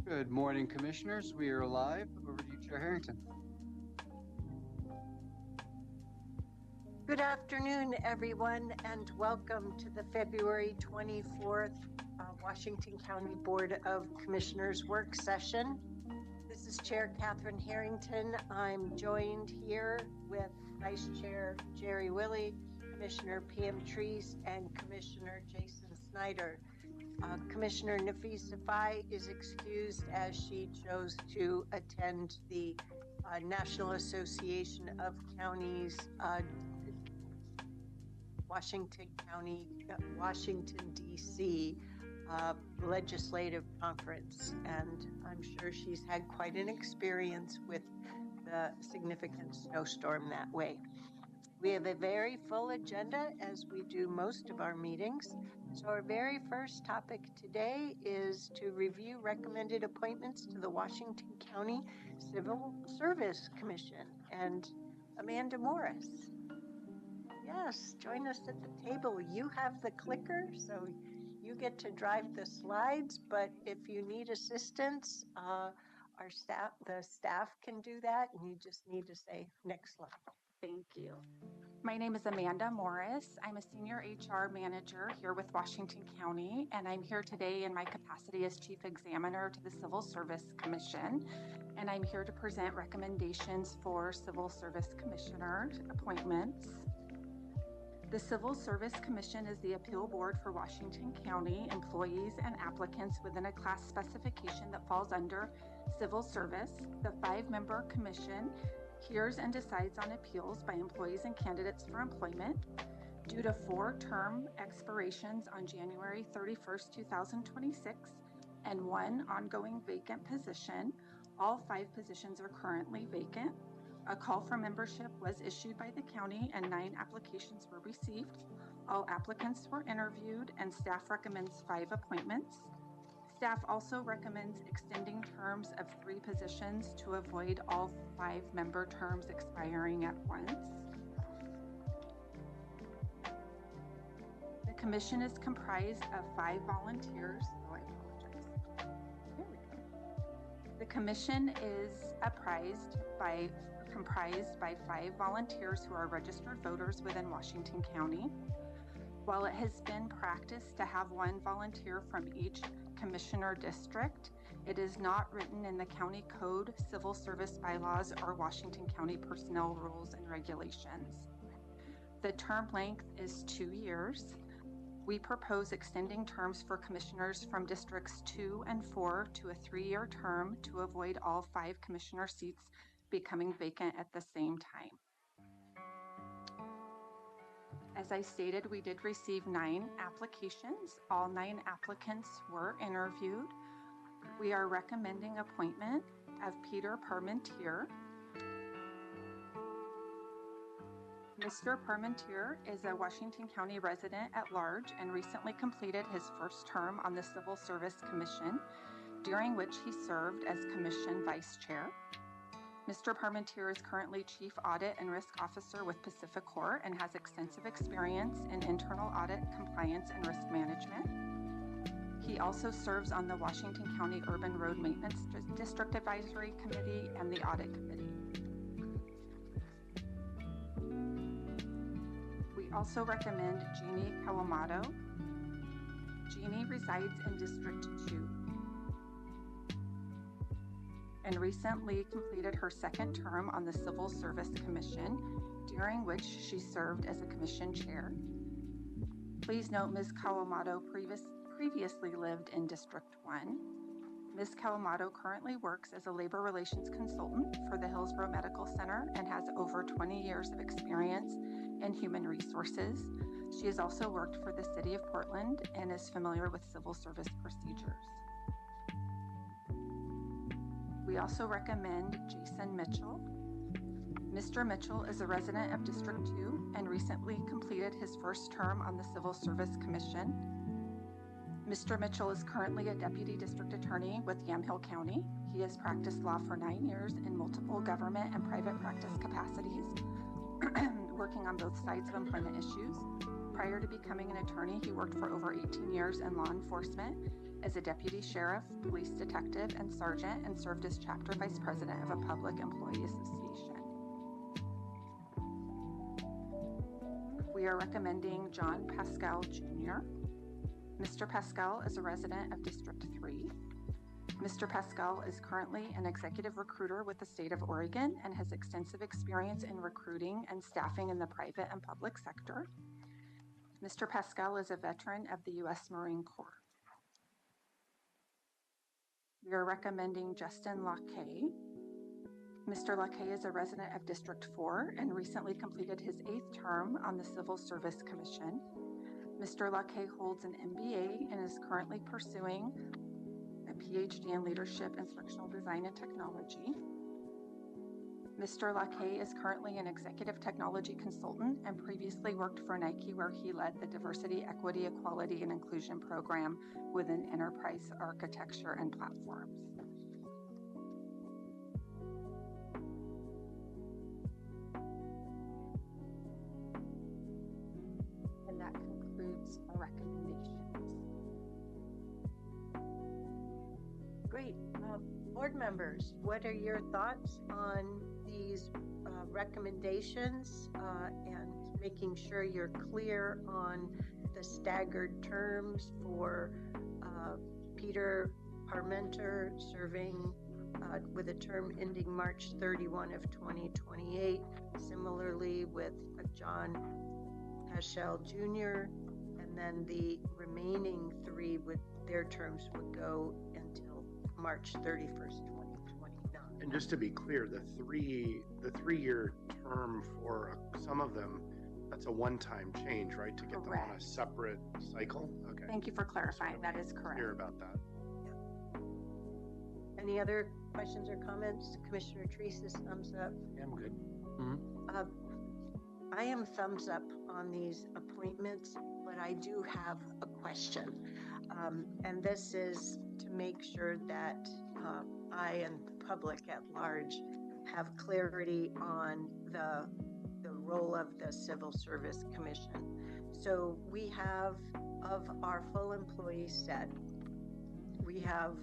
Good morning, Commissioners. We are live. Over to you, Chair Harrington. Good afternoon, everyone, and welcome to the February 24th Washington County Board of Commissioners work session. This is Chair Catherine Harrington. I'm joined here with Vice Chair Jerry Willey, Commissioner Pam Treese, and Commissioner Jason Snyder. Commissioner Nafisa Fai is excused as she chose to attend the National Association of Counties Washington D.C. legislative conference, and I'm sure she's had quite an experience with the significant snowstorm that way. We have a very full agenda, as we do most of our meetings. So our very first topic today is to review recommended appointments to the Washington County Civil Service Commission. And Amanda Morris, yes, join us at the table. You have the clicker, so you get to drive the slides, but if you need assistance, the staff can do that, and you just need to say next slide. Thank you. My name is Amanda Morris. I'm a senior HR manager here with Washington County, and I'm here today in my capacity as Chief Examiner to the Civil Service Commission, and I'm here to present recommendations for Civil Service Commissioner appointments. The Civil Service Commission is the appeal board for Washington County employees and applicants within a class specification that falls under civil service. The 5-member commission hears and decides on appeals by employees and candidates for employment. Due to 4 term expirations on January 31st, 2026, and 1 ongoing vacant position, all 5 positions are currently vacant. A call for membership was issued by the county and 9 applications were received. All applicants were interviewed, and staff recommends 5 appointments. Staff also recommends extending terms of 3 positions to avoid all 5-member terms expiring at once. The commission is comprised of 5 volunteers. Oh, I apologize. There we go. The commission is comprised by 5 volunteers who are registered voters within Washington County. While it has been practiced to have 1 volunteer from each commissioner district, it is not written in the county code, civil service bylaws, or Washington County personnel rules and regulations. The term length is 2 years. We propose extending terms for commissioners from districts 2 and 4 to a 3-year term to avoid all 5 commissioner seats becoming vacant at the same time. As I stated, we did receive 9 applications. All 9 applicants were interviewed. We are recommending appointment of Peter Parmentier. Mr. Parmentier is a Washington County resident at large and recently completed his first term on the Civil Service Commission, during which he served as Commission Vice Chair. Mr. Parmentier is currently Chief Audit and Risk Officer with PacifiCorp and has extensive experience in internal audit, compliance, and risk management. He also serves on the Washington County Urban Road Maintenance District Advisory Committee and the Audit Committee. We also recommend Jeannie Kawamoto. Jeannie resides in District 2. And recently completed her 2nd term on the Civil Service Commission, during which she served as a commission chair. Please note Ms. Kawamoto previously lived in District 1. Ms. Kawamoto currently works as a labor relations consultant for the Hillsborough Medical Center and has over 20 years of experience in human resources. She has also worked for the City of Portland and is familiar with civil service procedures. We also recommend Jason Mitchell. Mr. Mitchell is a resident of District 2 and recently completed his first term on the Civil Service Commission. Mr. Mitchell is currently a Deputy District Attorney with Yamhill County. He has practiced law for 9 years in multiple government and private practice capacities, working on both sides of employment issues. Prior to becoming an attorney, he worked for over 18 years in law enforcement as a deputy sheriff, police detective, and sergeant, and served as chapter vice president of a public employee association. We are recommending John Pascal Jr. Mr. Pascal is a resident of District 3. Mr. Pascal is currently an executive recruiter with the state of Oregon and has extensive experience in recruiting and staffing in the private and public sector. Mr. Pascal is a veteran of the U.S. Marine Corps. We are recommending Justin Laquet. Mr. Laquet is a resident of District 4 and recently completed his 8th term on the Civil Service Commission. Mr. Laquet holds an MBA and is currently pursuing a PhD in Leadership, Instructional Design, and Technology. Mr. Laquet is currently an executive technology consultant and previously worked for Nike, where he led the Diversity, Equity, Equality, and Inclusion program within enterprise architecture and platforms. And that concludes our recommendations. Great. Board members, what are your thoughts on these recommendations and making sure you're clear on the staggered terms for Peter Parmenter serving with a term ending March 31 of 2028, similarly with John Paschal Jr., and then the remaining 3 would their terms would go until March 31st, 2029. And just to be clear, the three-year term for some of them, that's a one-time change, right? To get Correct. them on a separate cycle? Okay. Thank you for clarifying. That is correct. Clear about that. Any other questions or comments? Commissioner Treese's thumbs up. Yeah, I'm good. I am thumbs up on these appointments, but I do have a question. And this is to make sure that I and the public at large have clarity on the role of the Civil Service Commission. So we have, of our full employee set, we have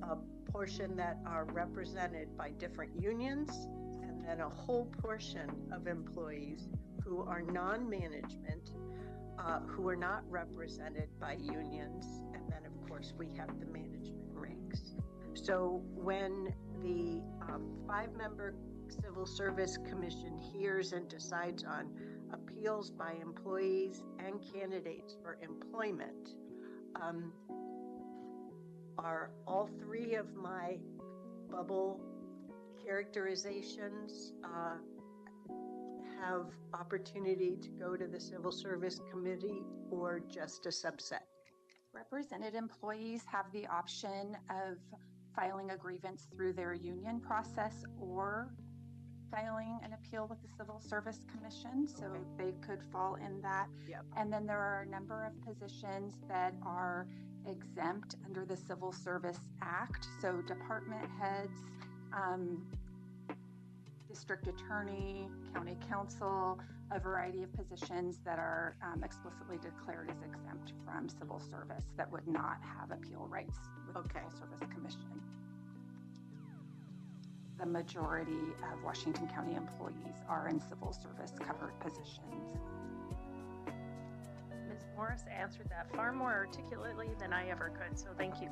a portion that are represented by different unions, and then a whole portion of employees who are non-management, who are not represented by unions, and then of course we have the management ranks. So when the 5-member Civil Service Commission hears and decides on appeals by employees and candidates for employment, are all 3 of my bubble characterizations have opportunity to go to the Civil Service Committee, or just a subset? Represented employees have the option of filing a grievance through their union process or filing an appeal with the Civil Service Commission, so Okay. they could fall in that. Yep. And then there are a number of positions that are exempt under the Civil Service Act, so department heads, district attorney, county counsel, a variety of positions that are explicitly declared as exempt from civil service that would not have appeal rights with Okay. the Civil Service Commission. The majority of Washington County employees are in civil service covered positions. Ms. Morris answered that far more articulately than I ever could, so thank you.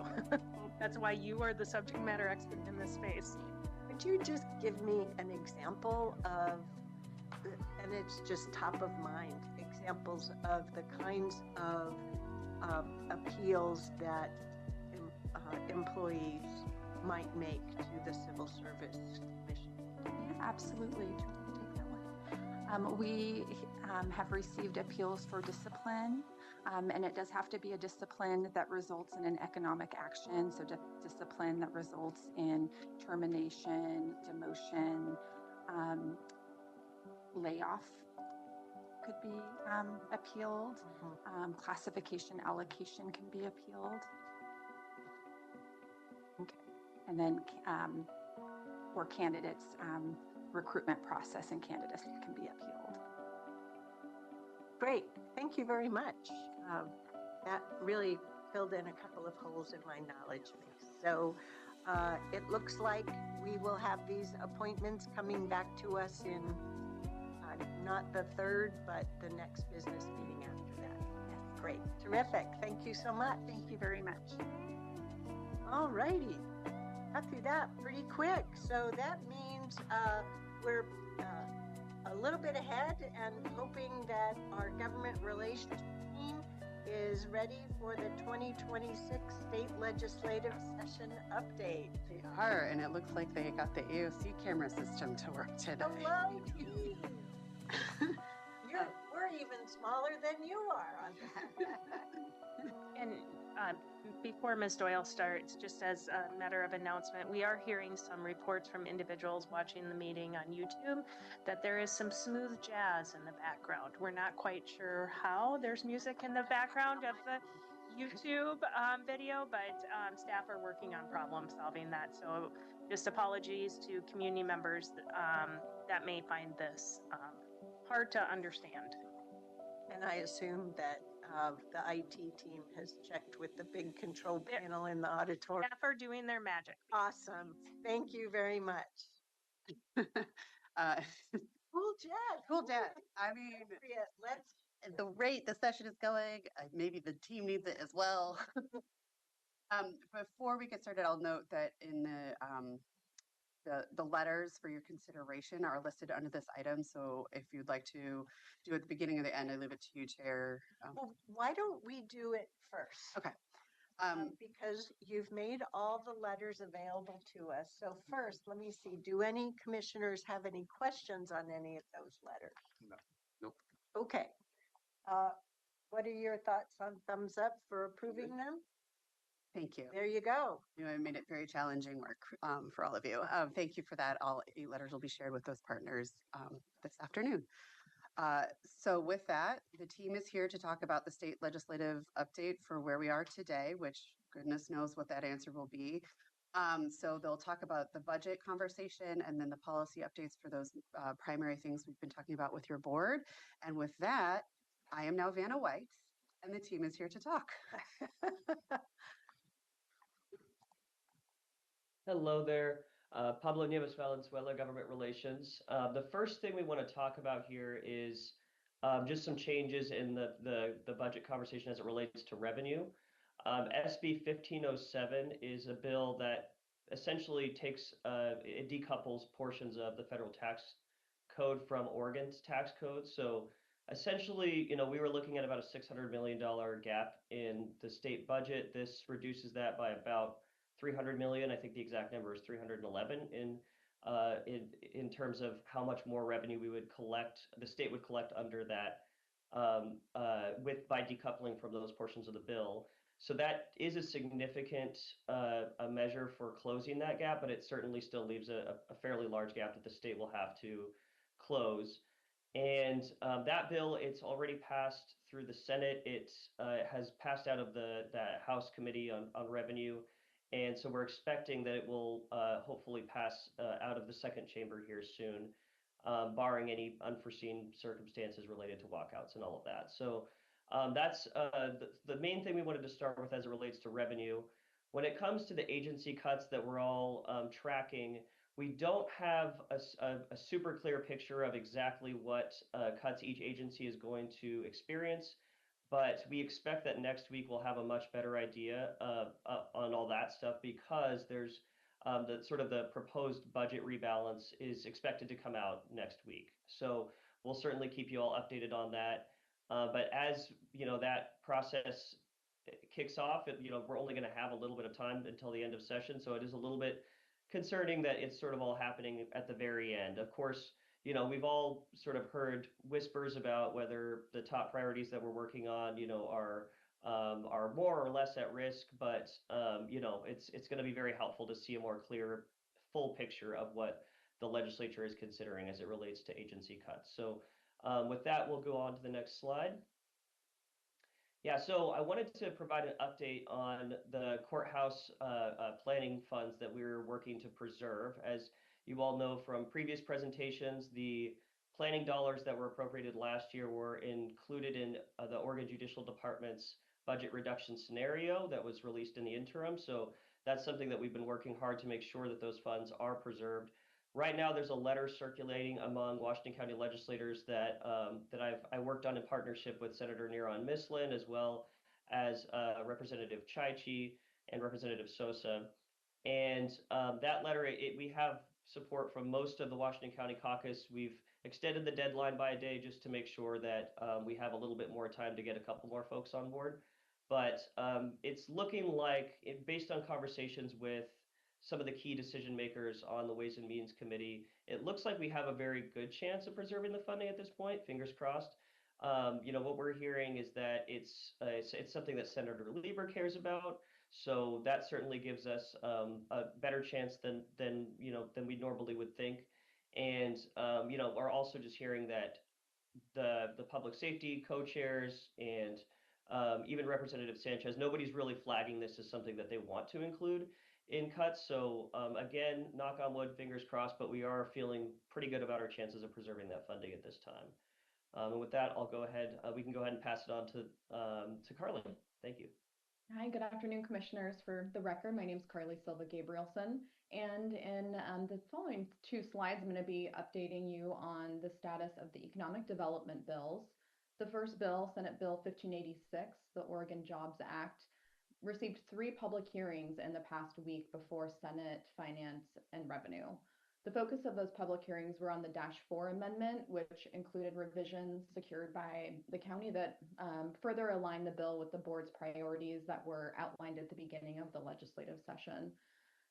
That's why you are the subject matter expert in this space. Could you just give me an example of, and it's just top of mind, examples of the kinds of appeals that employees might make to the Civil Service Commission? Yeah, absolutely. Do you want me to take that one? We have received appeals for discipline, and it does have to be a discipline that results in an economic action. So discipline that results in termination, demotion, layoff could be appealed. Classification allocation can be appealed. Okay. And then for candidates, recruitment process and candidacy can be appealed. Great. Thank you very much. That really filled in a couple of holes in my knowledge base. So it looks like we will have these appointments coming back to us in not the 3rd, but the next business meeting after that. Yes. Great. Terrific. Thank you so much. Thank you very much. All righty. Got through that pretty quick. So that means we're a little bit ahead and hoping that our government relations team is ready for the 2026 state legislative session update. They are, and it looks like they got the AOC camera system to work today. Hello, team. We're even smaller than you are on that. And before Ms. Doyle starts, just as a matter of announcement, we are hearing some reports from individuals watching the meeting on YouTube that there is some smooth jazz in the background. We're not quite sure how. There's music in the background of the YouTube video, but staff are working on problem solving that. So just apologies to community members that may find this hard to understand. And I assume that the IT team has checked with the big control panel in the auditorium. Staff are doing their magic. Awesome. Thank you very much. Cool jazz. Cool jazz. I mean, Let's the rate the session is going, maybe the team needs it as well. Before we get started, I'll note that in the letters for your consideration are listed under this item. So if you'd like to do at the beginning or the end, I leave it to you, Chair. well, why don't we do it first? Okay. Because you've made all the letters available to us. So first, let me see, do any commissioners have any questions on any of those letters? No. Nope. Okay. What are your thoughts on thumbs up for approving them? Thank you. There you go. You know, I made it very challenging work for all of you. Thank you for that. All 8 letters will be shared with those partners this afternoon. So with that, the team is here to talk about the state legislative update for where we are today, which goodness knows what that answer will be. So they'll talk about the budget conversation and then the policy updates for those primary things we've been talking about with your board. And with that, I am now Vanna White, and the team is here to talk. Hello there, Pablo Nieves Valenzuela, Government Relations. The first thing we want to talk about here is just some changes in the budget conversation as it relates to revenue. SB 1507 is a bill that essentially takes, it decouples portions of the federal tax code from Oregon's tax code. So essentially, you know, we were looking at about a $600 million gap in the state budget. This reduces that by about 300 million. I think the exact number is 311 in terms of how much more revenue we would collect, the state would collect under that by decoupling from those portions of the bill. So that is a significant a measure for closing that gap, but it certainly still leaves a fairly large gap that the state will have to close. And that bill, it's already passed through the Senate. It has passed out of the House Committee on Revenue. And so we're expecting that it will hopefully pass out of the second chamber here soon, barring any unforeseen circumstances related to walkouts and all of that. So that's the main thing we wanted to start with as it relates to revenue. When it comes to the agency cuts that we're all tracking, we don't have a super clear picture of exactly what cuts each agency is going to experience. But we expect that next week we'll have a much better idea on all that stuff, because there's the sort of the proposed budget rebalance is expected to come out next week. So we'll certainly keep you all updated on that. But as you know, that process kicks off, you know, we're only going to have a little bit of time until the end of session. So it is a little bit concerning that it's sort of all happening at the very end. Of course, you know, we've all sort of heard whispers about whether the top priorities that we're working on, you know, are more or less at risk. But you know, it's going to be very helpful to see a more clear, full picture of what the legislature is considering as it relates to agency cuts. So with that, we'll go on to the next slide. Yeah, so I wanted to provide an update on the courthouse planning funds that we're working to preserve. As you all know from previous presentations, the planning dollars that were appropriated last year were included in the Oregon Judicial Department's budget reduction scenario that was released in the interim. So that's something that we've been working hard to make sure that those funds are preserved. Right now, there's a letter circulating among Washington County legislators that I worked on in partnership with Senator Neron Mislin, as well as Representative Chaichi and Representative Sosa. And that letter, we have support from most of the Washington County caucus. We've extended the deadline by a day just to make sure that we have a little bit more time to get a couple more folks on board. But it's looking like, based on conversations with some of the key decision makers on the Ways and Means Committee, it looks like we have a very good chance of preserving the funding at this point. Fingers crossed. What we're hearing is that it's something that Senator Lieber cares about. So that certainly gives us a better chance than we normally would think. And we're also just hearing that the public safety co-chairs and even Representative Sanchez, nobody's really flagging this as something that they want to include in cuts. So again, knock on wood, fingers crossed, but we are feeling pretty good about our chances of preserving that funding at this time. And with that, I'll go ahead. We can go ahead and pass it on to Carly. Thank you. Hi, good afternoon, commissioners. For the record, my name is Carly Silva Gabrielson, and in the following two slides, I'm going to be updating you on the status of the economic development bills. The first bill, Senate Bill 1586, the Oregon Jobs Act, received 3 public hearings in the past week before Senate Finance and Revenue. The focus of those public hearings were on the -4 amendment, which included revisions secured by the county that further aligned the bill with the board's priorities that were outlined at the beginning of the legislative session.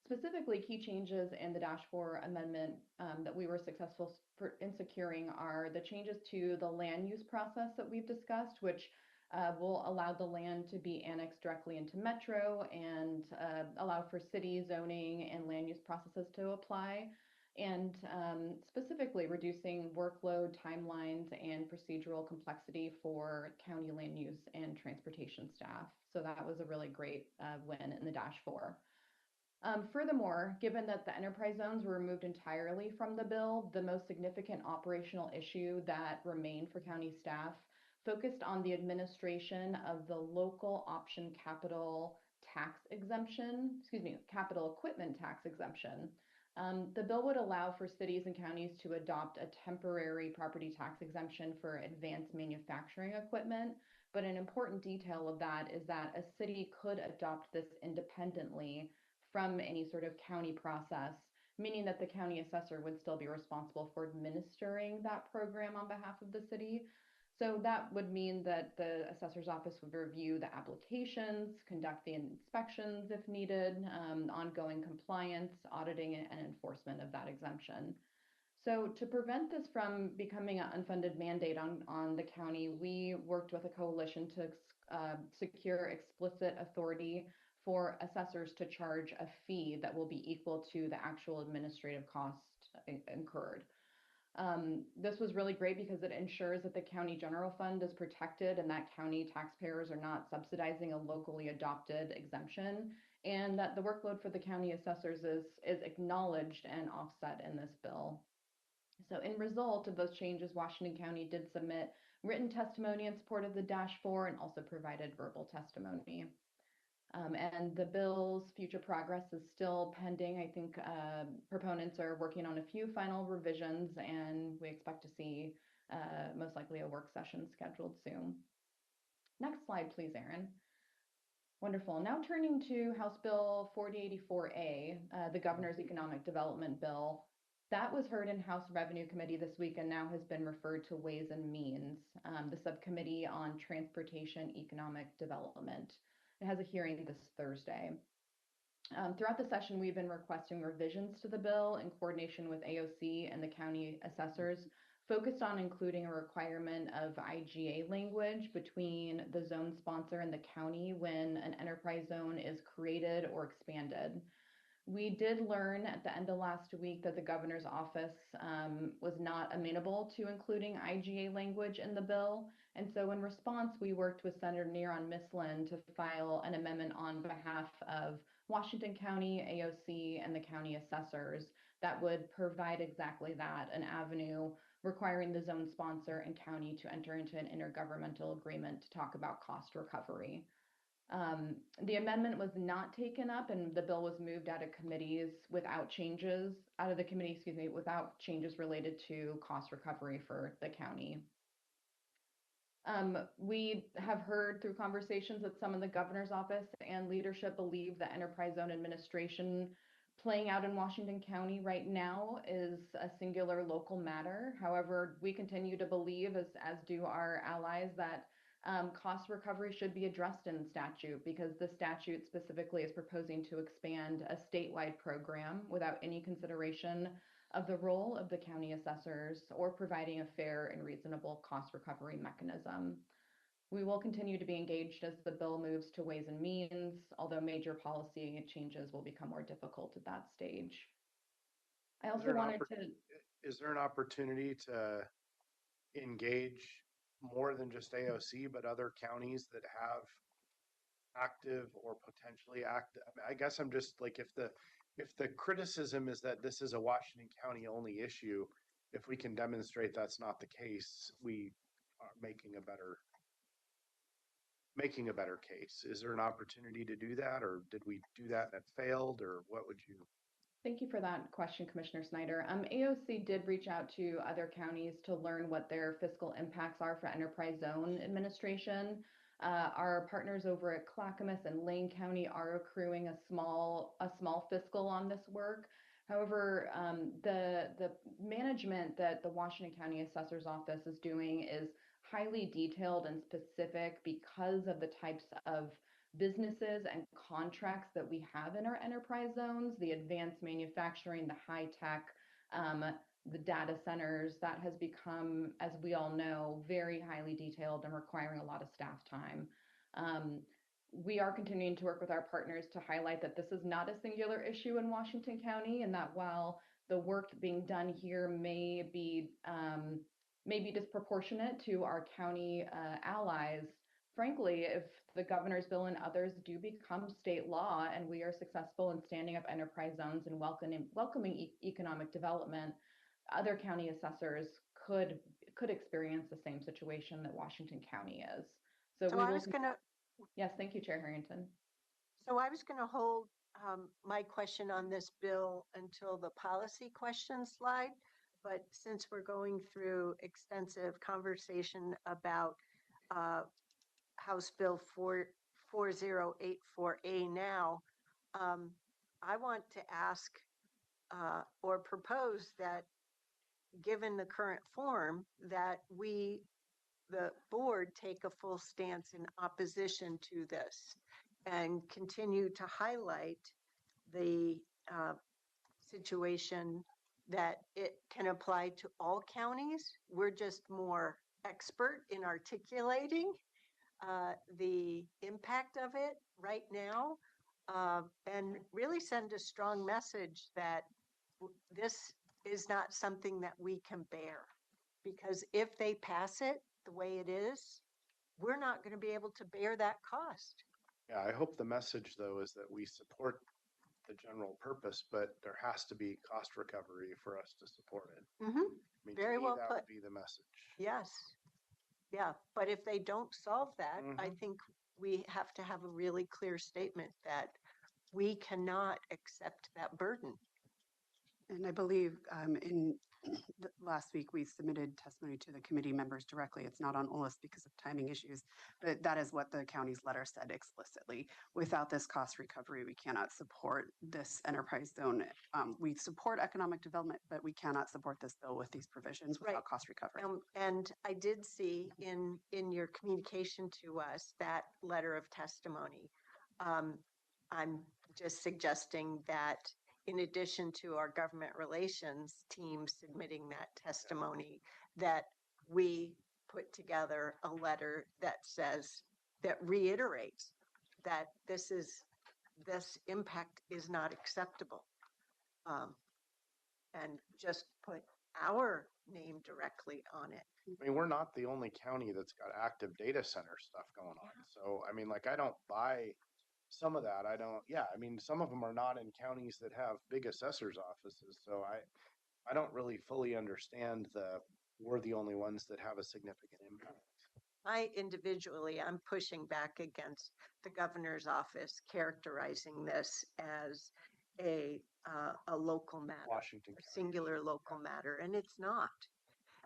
Specifically, key changes in the -4 amendment that we were successful in securing are the changes to the land use process that we've discussed, which will allow the land to be annexed directly into Metro and allow for city zoning and land use processes to apply, and specifically reducing workload, timelines, and procedural complexity for county land use and transportation staff. So that was a really great win in the -4. Furthermore, given that the enterprise zones were removed entirely from the bill, the most significant operational issue that remained for county staff focused on the administration of the local option capital tax exemption, capital equipment tax exemption. The bill would allow for cities and counties to adopt a temporary property tax exemption for advanced manufacturing equipment. But an important detail of that is that a city could adopt this independently from any sort of county process, meaning that the county assessor would still be responsible for administering that program on behalf of the city. So that would mean that the assessor's office would review the applications, conduct the inspections if needed, ongoing compliance, auditing, and enforcement of that exemption. So to prevent this from becoming an unfunded mandate on the county, we worked with a coalition to secure explicit authority for assessors to charge a fee that will be equal to the actual administrative cost incurred. This was really great because it ensures that the county general fund is protected and that county taxpayers are not subsidizing a locally adopted exemption, and that the workload for the county assessors is acknowledged and offset in this bill. So in result of those changes, Washington County did submit written testimony in support of the -4 and also provided verbal testimony. And the bill's future progress is still pending. I think proponents are working on a few final revisions, and we expect to see most likely a work session scheduled soon. Next slide, please, Erin. Wonderful. Now turning to House Bill 4084A, the Governor's Economic Development Bill. That was heard in House Revenue Committee this week and now has been referred to Ways and Means, the subcommittee on transportation economic development. It has a hearing this Thursday. Throughout the session, we've been requesting revisions to the bill in coordination with AOC and the county assessors, focused on including a requirement of IGA language between the zone sponsor and the county when an enterprise zone is created or expanded. We did learn at the end of last week that the governor's office was not amenable to including IGA language in the bill. And so in response, we worked with Senator Neron Mislin to file an amendment on behalf of Washington County, AOC, and the county assessors that would provide exactly that, an avenue requiring the zone sponsor and county to enter into an intergovernmental agreement to talk about cost recovery. The amendment was not taken up and the bill was moved out of the committee, excuse me, without changes related to cost recovery for the county. We have heard through conversations that some of the governor's office and leadership believe that enterprise zone administration playing out in Washington County right now is a singular local matter. However, we continue to believe, as do our allies, that cost recovery should be addressed in statute, because the statute specifically is proposing to expand a statewide program without any consideration of the role of the county assessors or providing a fair and reasonable cost recovery mechanism. We will continue to be engaged as the bill moves to Ways and Means, although major policy changes will become more difficult at that stage. I also wanted to... Is there an opportunity to engage more than just AOC, but other counties that have active or potentially active? I guess I'm just like, if the criticism is that this is a Washington County only issue, if we can demonstrate that's not the case, we are making a better case. Is there an opportunity to do that, or did we do that and it failed, or what would you? Thank you for that question, Commissioner Snyder. AOC did reach out to other counties to learn what their fiscal impacts are for enterprise zone administration. Our partners over at Clackamas and Lane County are accruing a small fiscal on this work. However, the management that the Washington County Assessor's Office is doing is highly detailed and specific because of the types of businesses and contracts that we have in our enterprise zones, the advanced manufacturing, the high tech, the data centers. That has become, as we all know, very highly detailed and requiring a lot of staff time. We are continuing to work with our partners to highlight that this is not a singular issue in Washington County, and that while the work being done here may be disproportionate to our county allies, frankly, if the governor's bill and others do become state law and we are successful in standing up enterprise zones and welcoming economic development, other county assessors could experience the same situation that Washington County is. Yes, thank you, Chair Harrington. So I was going to hold my question on this bill until the policy question slide, but since we're going through extensive conversation about House Bill 4084A now, I want to ask or propose that, given the current form, that we, the board, take a full stance in opposition to this and continue to highlight the situation that it can apply to all counties. We're just more expert in articulating the impact of it right now, and really send a strong message that this is not something that we can bear. Because if they pass it the way it is, we're not going to be able to bear that cost. Yeah, I hope the message, though, is that we support the general purpose, but there has to be cost recovery for us to support it. Mm-hmm. I mean, very well that put. Would be the message. Yes. Yeah, but if they don't solve that, I think we have to have a really clear statement that we cannot accept that burden. And I believe in last week we submitted testimony to the committee members directly. It's not on OLIS because of timing issues, but that is what the county's letter said explicitly. Without this cost recovery, we cannot support this enterprise zone. We support economic development, but we cannot support this bill with these provisions without cost recovery. And I did see in your communication to us that letter of testimony. I'm just suggesting that, in addition to our government relations team submitting that testimony, that we put together a letter that reiterates that this impact is not acceptable, and just put our name directly on it. I mean, we're not the only county that's got active data center stuff going on. So, I mean, like, I don't buy some of that. I mean, some of them are not in counties that have big assessors offices. So I don't really fully understand we're the only ones that have a significant impact. I'm pushing back against the governor's office characterizing this as a local matter, Washington a County. singular local matter, and it's not.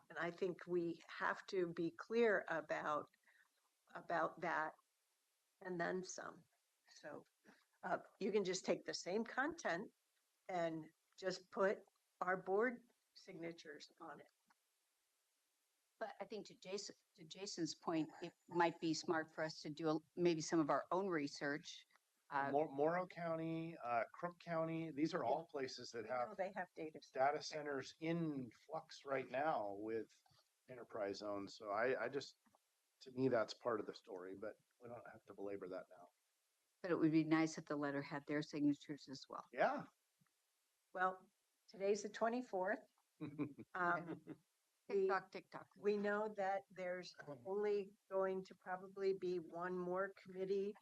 And I think we have to be clear about that and then some. So you can just take the same content and just put our board signatures on it. But I think to Jason's point, it might be smart for us to do maybe some of our own research. Morrow County, Crook County, these are all places that have They have data centers in flux right now with enterprise zones. So I just, to me, that's part of the story, but we don't have to belabor that now. But it would be nice if the letter had their signatures as well. Yeah. Well, today's the 24th. TikTok. We know that there's only going to probably be one more committee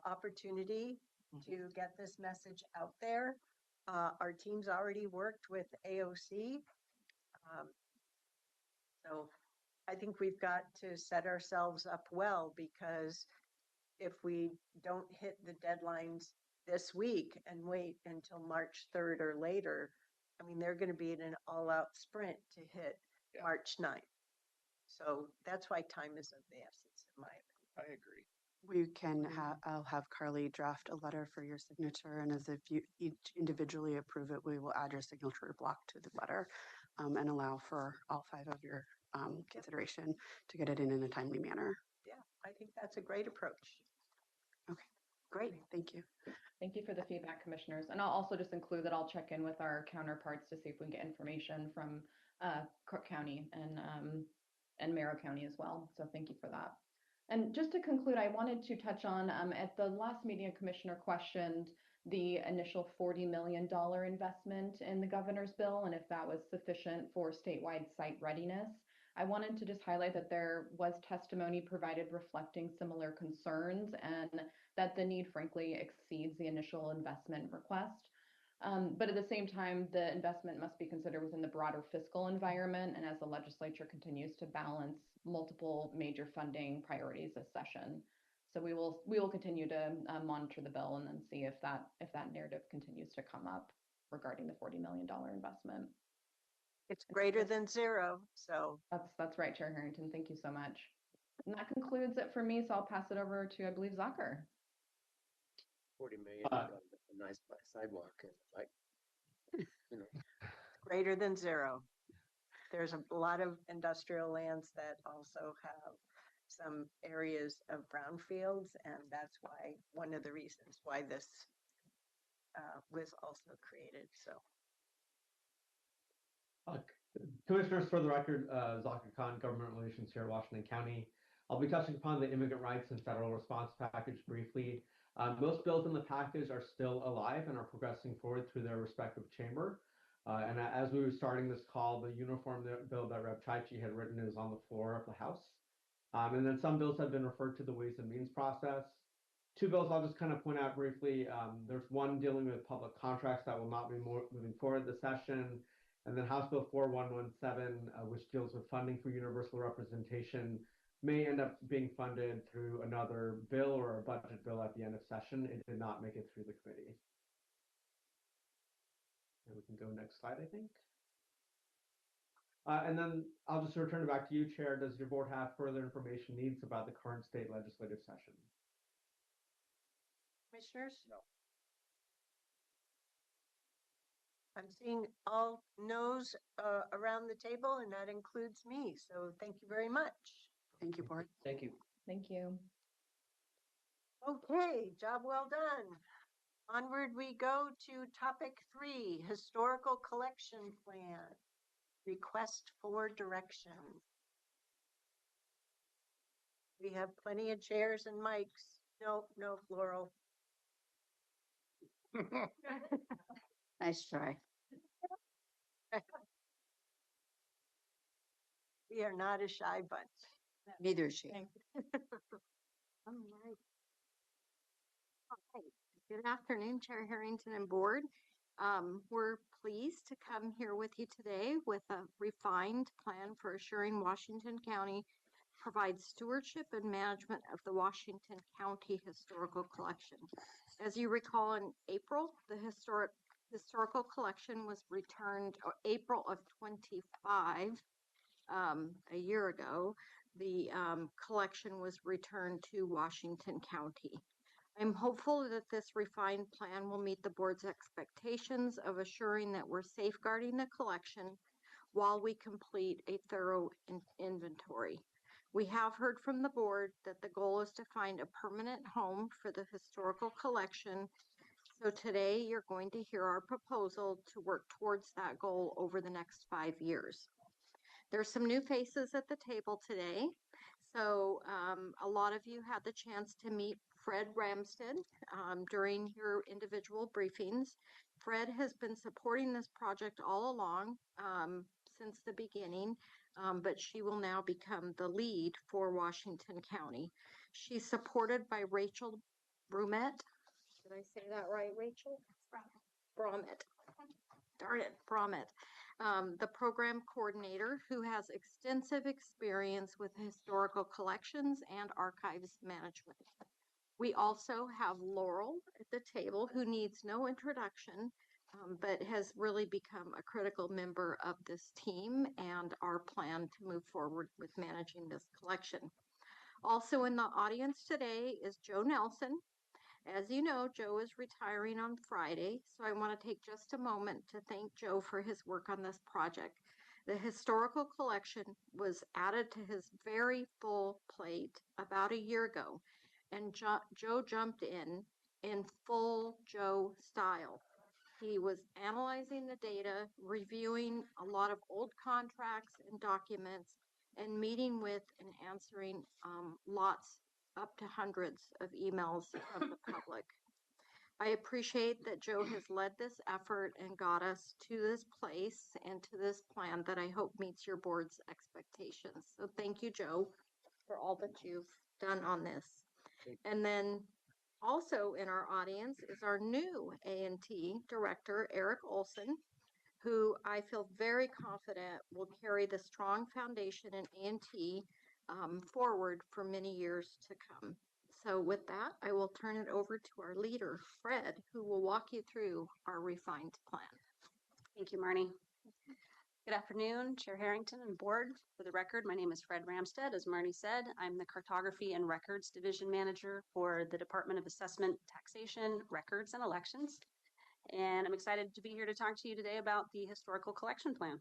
opportunity to get this message out there. Our team's already worked with AOC. So I think we've got to set ourselves up well, because if we don't hit the deadlines this week and wait until March 3rd or later, I mean, they're going to be in an all-out sprint to hit March 9th. So that's why time is of the essence, in my opinion. I agree. We can I'll have Carly draft a letter for your signature, and as if you each individually approve it, we will add your signature block to the letter and allow for all 5 of your consideration to get it in a timely manner. Yeah, I think that's a great approach. Okay, great. Thank you. Thank you for the feedback, commissioners. And I'll also just include that I'll check in with our counterparts to see if we can get information from Cook County and Merrill County as well. So thank you for that. And just to conclude, I wanted to touch on at the last meeting, a commissioner questioned the initial $40 million investment in the governor's bill and if that was sufficient for statewide site readiness. I wanted to just highlight that there was testimony provided reflecting similar concerns and that the need, frankly, exceeds the initial investment request. But at the same time, the investment must be considered within the broader fiscal environment and as the legislature continues to balance multiple major funding priorities this session. So we will continue to monitor the bill and then see if that narrative continues to come up regarding the $40 million investment. It's greater than zero, so. That's right, Chair Harrington. Thank you so much. And that concludes it for me, so I'll pass it over to, I believe, Zucker. 40 million on a nice sidewalk, like, you know. Greater than zero. There's a lot of industrial lands that also have some areas of brownfields, and that's why one of the reasons why this was also created. So, Commissioners, for the record, Zucker Khan, Government Relations here, Washington County. I'll be touching upon the immigrant rights and federal response package briefly. Most bills in the package are still alive and are progressing forward through their respective chamber. And as we were starting this call, the uniform bill that Rep. Chaichi had written is on the floor of the House. And then some bills have been referred to the Ways and Means process. 2 bills I'll just kind of point out briefly. There's one dealing with public contracts that will not be moving forward this session. And then House Bill 4117, which deals with funding for universal representation, may end up being funded through another bill or a budget bill at the end of session. It did not make it through the committee. And we can go next slide, I think. And then I'll just return it back to you, Chair. Does your board have further information needs about the current state legislative session? commissioners? No. I'm seeing all no's around the table, and that includes me. So thank you very much. Thank you, board. Thank you. Thank you. Okay, job well done. Onward we go to topic 3, historical collection plan. Request for direction. We have plenty of chairs and mics. No floral. Nice try. We are not a shy bunch. Neither is she. All right. Okay. Good afternoon, Chair Harrington and board. We're pleased to come here with you today with a refined plan for assuring Washington County provides stewardship and management of the Washington County Historical Collection. As you recall, in April, the historical collection was returned, or April of 25, a year ago, the collection was returned to Washington County. I'm hopeful that this refined plan will meet the board's expectations of assuring that we're safeguarding the collection while we complete a thorough inventory. We have heard from the board that the goal is to find a permanent home for the historical collection. So today you're going to hear our proposal to work towards that goal over the next 5 years. There's some new faces at the table today. So a lot of you had the chance to meet Fred Ramstead during your individual briefings. Fred has been supporting this project all along since the beginning, but she will now become the lead for Washington County. She's supported by Rachel Brumet. Did I say that right, Rachel? Brumet. Darn it, Brumet. The program coordinator who has extensive experience with historical collections and archives management. We also have Laurel at the table, who needs no introduction, but has really become a critical member of this team and our plan to move forward with managing this collection. Also in the audience today is Joe Nelson. As you know, Joe is retiring on Friday, so I want to take just a moment to thank Joe for his work on this project. The historical collection was added to his very full plate about a year ago, and Joe jumped in full Joe style. He was analyzing the data, reviewing a lot of old contracts and documents, and meeting with and answering lots, up to hundreds of emails from the public. I appreciate that Joe has led this effort and got us to this place and to this plan that I hope meets your board's expectations. So thank you, Joe, for all that you've done on this. And then also in our audience is our new A&T director, Eric Olson, who I feel very confident will carry the strong foundation in A&T forward for many years to come. So with that, I will turn it over to our leader, Fred, who will walk you through our refined plan. Thank you, Marnie. Good afternoon, Chair Harrington and Board. For the record, my name is Fred Ramstead. As Marnie said, I'm the Cartography and Records Division Manager for the Department of Assessment, Taxation, Records, and Elections. And I'm excited to be here to talk to you today about the Historical Collection Plan.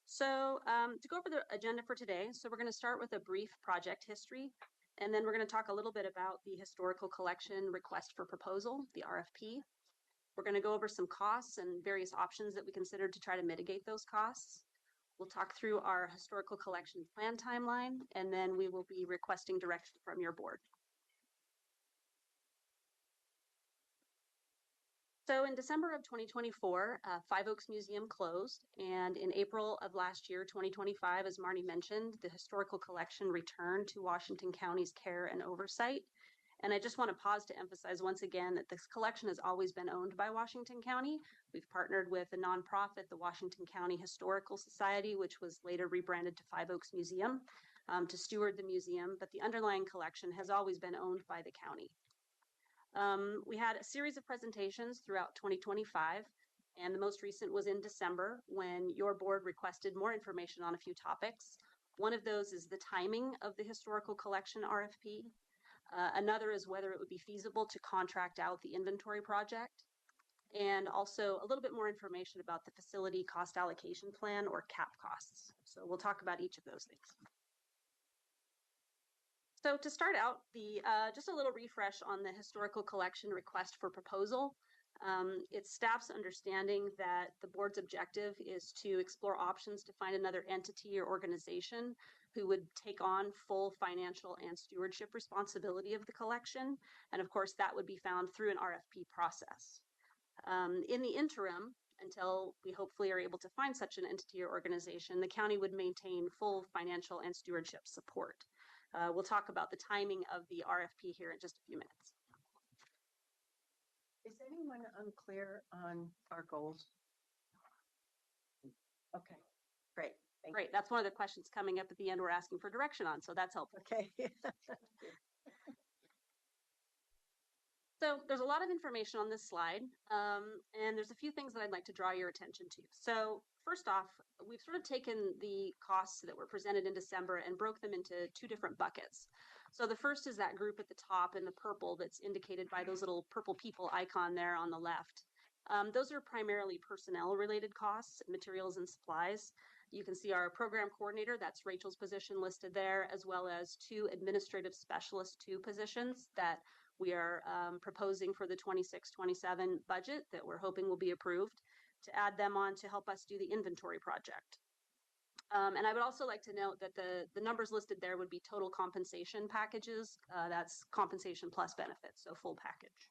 So to go over the agenda for today, so we're going to start with a brief project history, and then we're going to talk a little bit about the Historical Collection Request for Proposal, the RFP. We're going to go over some costs and various options that we considered to try to mitigate those costs. We'll talk through our historical collection plan timeline, and then we will be requesting direction from your board. So in December of 2024, Five Oaks Museum closed, and in April of last year, 2025, as Marnie mentioned, the historical collection returned to Washington County's care and oversight. And I just want to pause to emphasize once again that this collection has always been owned by Washington County. We've partnered with a nonprofit, the Washington County Historical Society, which was later rebranded to Five Oaks Museum, to steward the museum, but the underlying collection has always been owned by the county. We had a series of presentations throughout 2025, and the most recent was in December when your board requested more information on a few topics. One of those is the timing of the historical collection RFP. Another is whether it would be feasible to contract out the inventory project, and also a little bit more information about the facility cost allocation plan, or CAP costs. So we'll talk about each of those things. So to start out, just a little refresh on the historical collection request for proposal. It's staff's understanding that the board's objective is to explore options to find another entity or organization who would take on full financial and stewardship responsibility of the collection. And of course, that would be found through an RFP process. In the interim, until we hopefully are able to find such an entity or organization, the county would maintain full financial and stewardship support. We'll talk about the timing of the RFP here in just a few minutes. Is anyone unclear on our goals? Okay, great. Thank Great. That's one of the questions coming up at the end we're asking for direction on, so that's helpful. Okay. So there's a lot of information on this slide, and there's a few things that I'd like to draw your attention to. So first off, we've sort of taken the costs that were presented in December and broke them into two different buckets. So the first is that group at the top in the purple that's indicated by those little purple people icon there on the left. Those are primarily personnel-related costs, materials and supplies. You can see our program coordinator, that's Rachel's position listed there, as well as 2 administrative specialist 2 positions that we are proposing for the 26-27 budget that we're hoping will be approved to add them on to help us do the inventory project. And I would also like to note that the numbers listed there would be total compensation packages. That's compensation plus benefits, so full package.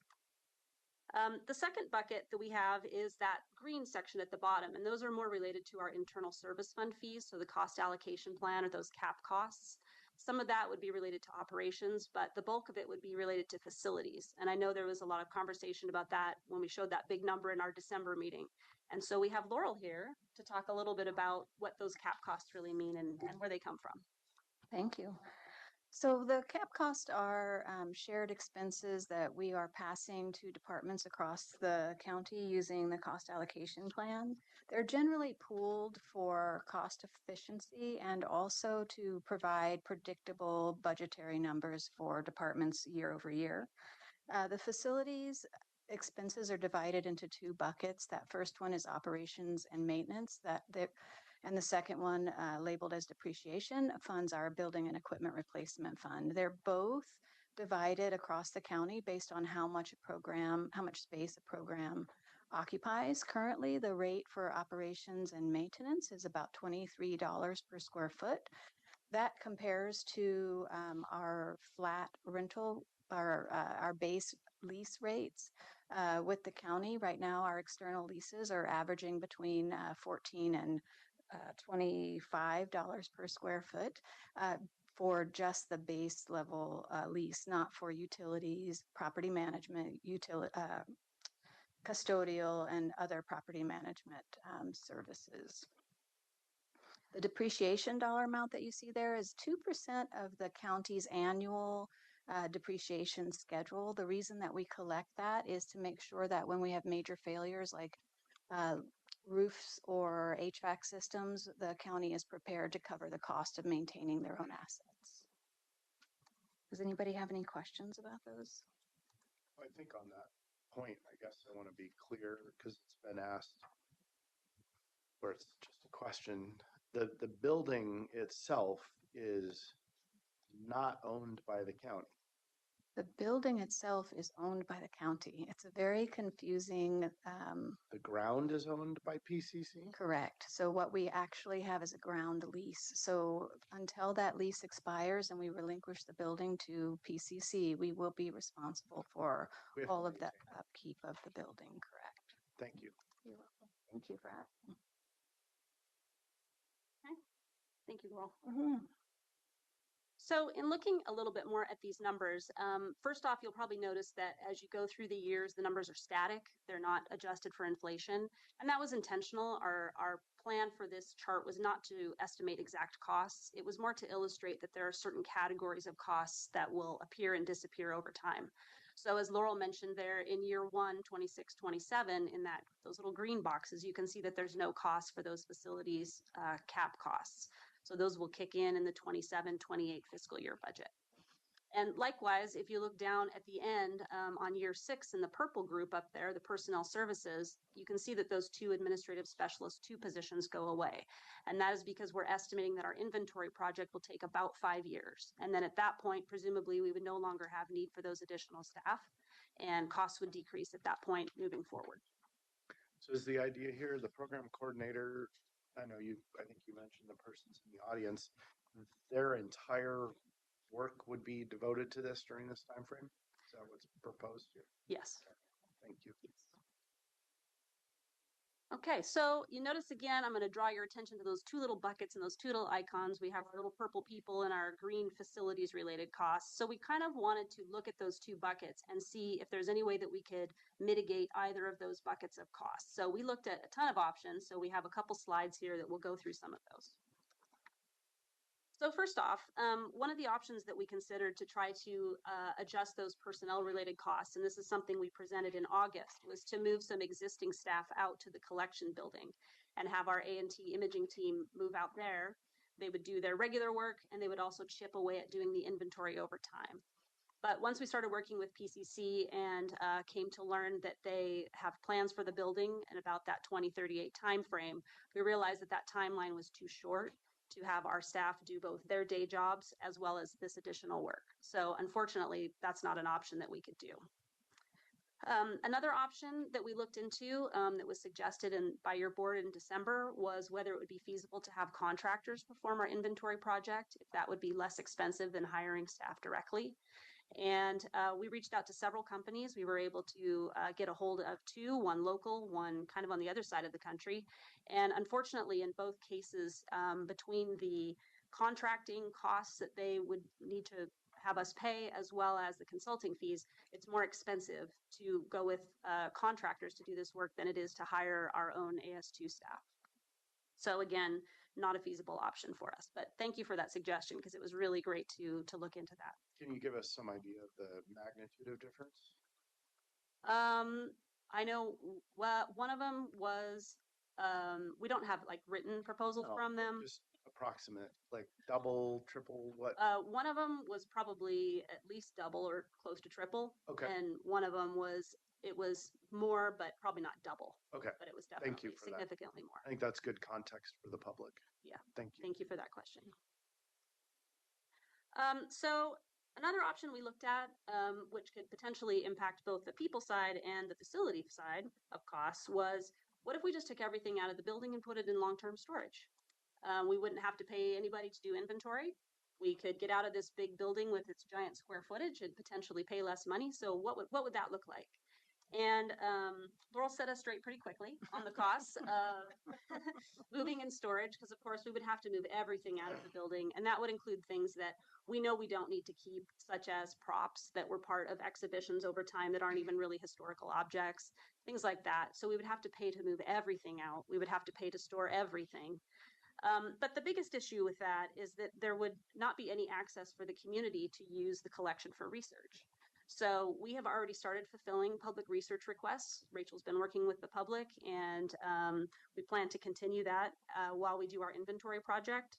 The second bucket that we have is that green section at the bottom, and those are more related to our internal service fund fees, so the cost allocation plan or those cap costs. Some of that would be related to operations, but the bulk of it would be related to facilities. And I know there was a lot of conversation about that when we showed that big number in our December meeting. And so we have Laurel here to talk a little bit about what those cap costs really mean and where they come from. Thank you. So the cap costs are shared expenses that we are passing to departments across the county using the cost allocation plan. They're generally pooled for cost efficiency and also to provide predictable budgetary numbers for departments year over year. The facilities expenses are divided into 2 buckets. That first one is operations and maintenance, and the second one, labeled as depreciation, funds our building and equipment replacement fund. They're both divided across the county based on how much space a program occupies. Currently, the rate for operations and maintenance is about $23 per square foot. That compares to our flat rental, our base lease rates with the county. Right now, our external leases are averaging between $14 and $25 per square foot for just the base level lease, not for utilities, property management, custodial, and other property management services. The depreciation dollar amount that you see there is 2% of the county's annual depreciation schedule. The reason that we collect that is to make sure that when we have major failures like roofs or HVAC systems, the county is prepared to cover the cost of maintaining their own assets. Does anybody have any questions about those? I think on that point, I guess I want to be clear because it's been asked, or it's just a question. The building itself is not owned by the county. The building itself is owned by the county. It's a very confusing. The ground is owned by PCC? Correct. So what we actually have is a ground lease. So until that lease expires and we relinquish the building to PCC, we will be responsible for all of the upkeep of the building. Correct. Thank you. You're welcome. Thank you for asking. Okay. Thank you, Laurel. Mm-hmm. So in looking a little bit more at these numbers, first off, you'll probably notice that as you go through the years, the numbers are static. They're not adjusted for inflation. And that was intentional. Our plan for this chart was not to estimate exact costs. It was more to illustrate that there are certain categories of costs that will appear and disappear over time. So as Laurel mentioned there, in year 1, 26, 27, in those little green boxes, you can see that there's no cost for those facilities cap costs. So those will kick in the 27-28 fiscal year budget. And likewise, if you look down at the end on year 6 in the purple group up there, the personnel services, you can see that those 2 administrative specialist 2 positions go away. And that is because we're estimating that our inventory project will take about 5 years. And then at that point, presumably, we would no longer have need for those additional staff and costs would decrease at that point moving forward. So is the idea here, the program coordinator, I think you mentioned the persons in the audience, their entire work would be devoted to this during this time frame? Is that what's proposed here? Yes. Thank you. Yes. Okay, so you notice again, I'm going to draw your attention to those two little buckets and those two little icons. We have our little purple people and our green facilities related costs. So we kind of wanted to look at those two buckets and see if there's any way that we could mitigate either of those buckets of costs. So we looked at a ton of options. So we have a couple slides here that will go through some of those. So first off, one of the options that we considered to try to adjust those personnel related costs, and this is something we presented in August, was to move some existing staff out to the collection building and have our A&T imaging team move out there. They would do their regular work and they would also chip away at doing the inventory over time. But once we started working with PCC and came to learn that they have plans for the building in about that 2038 timeframe, we realized that that timeline was too short to have our staff do both their day jobs as well as this additional work. So unfortunately, that's not an option that we could do. Another option that we looked into that was suggested by your board in December was whether it would be feasible to have contractors perform our inventory project, if that would be less expensive than hiring staff directly. And we reached out to several companies. We were able to get a hold of two, one local, one kind of on the other side of the country. And unfortunately, in both cases, between the contracting costs that they would need to have us pay, as well as the consulting fees, it's more expensive to go with contractors to do this work than it is to hire our own AS2 staff. So again, not a feasible option for us. But thank you for that suggestion, because it was really great to look into that. Can you give us some idea of the magnitude of difference? I know one of them was, we don't have like written proposals from them. Just approximate, like double, triple, what? One of them was probably at least double or close to triple. Okay. And one of them was, it was more, but probably not double. Okay. But it was definitely Thank you for significantly more. I think that's good context for the public. Yeah. Thank you. Thank you for that question. So another option we looked at, which could potentially impact both the people side and the facility side of costs, was what if we just took everything out of the building and put it in long-term storage? We wouldn't have to pay anybody to do inventory. We could get out of this big building with its giant square footage and potentially pay less money. So what would that look like? And Laurel set us straight pretty quickly on the costs of moving and storage, because of course we would have to move everything out of the building, and that would include things that we know we don't need to keep, such as props that were part of exhibitions over time that aren't even really historical objects, things like that. So we would have to pay to move everything out. We would have to pay to store everything. But the biggest issue with that is that there would not be any access for the community to use the collection for research. So we have already started fulfilling public research requests. Rachel's been working with the public, and we plan to continue that while we do our inventory project.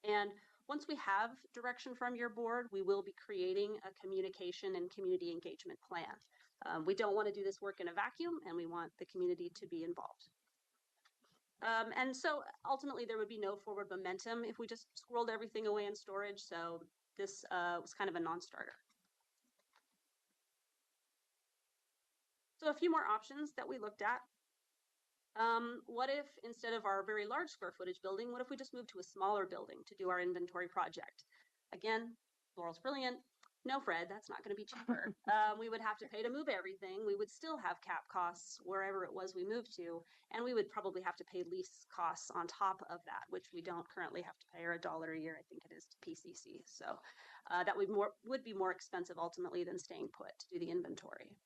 And once we have direction from your board, we will be creating a communication and community engagement plan. We don't want to do this work in a vacuum, and we want the community to be involved. And so ultimately there would be no forward momentum if we just squirreled everything away in storage. So this was kind of a non-starter. So a few more options that we looked at. What if instead of our very large square footage building, what if we just moved to a smaller building to do our inventory project? Again, Laurel's brilliant. No, Fred, that's not going to be cheaper. We would have to pay to move everything. We would still have cap costs wherever it was we moved to, and we would probably have to pay lease costs on top of that, which we don't currently have to pay, or $1 a year, I think it is, to PCC. So that would be more expensive ultimately than staying put to do the inventory.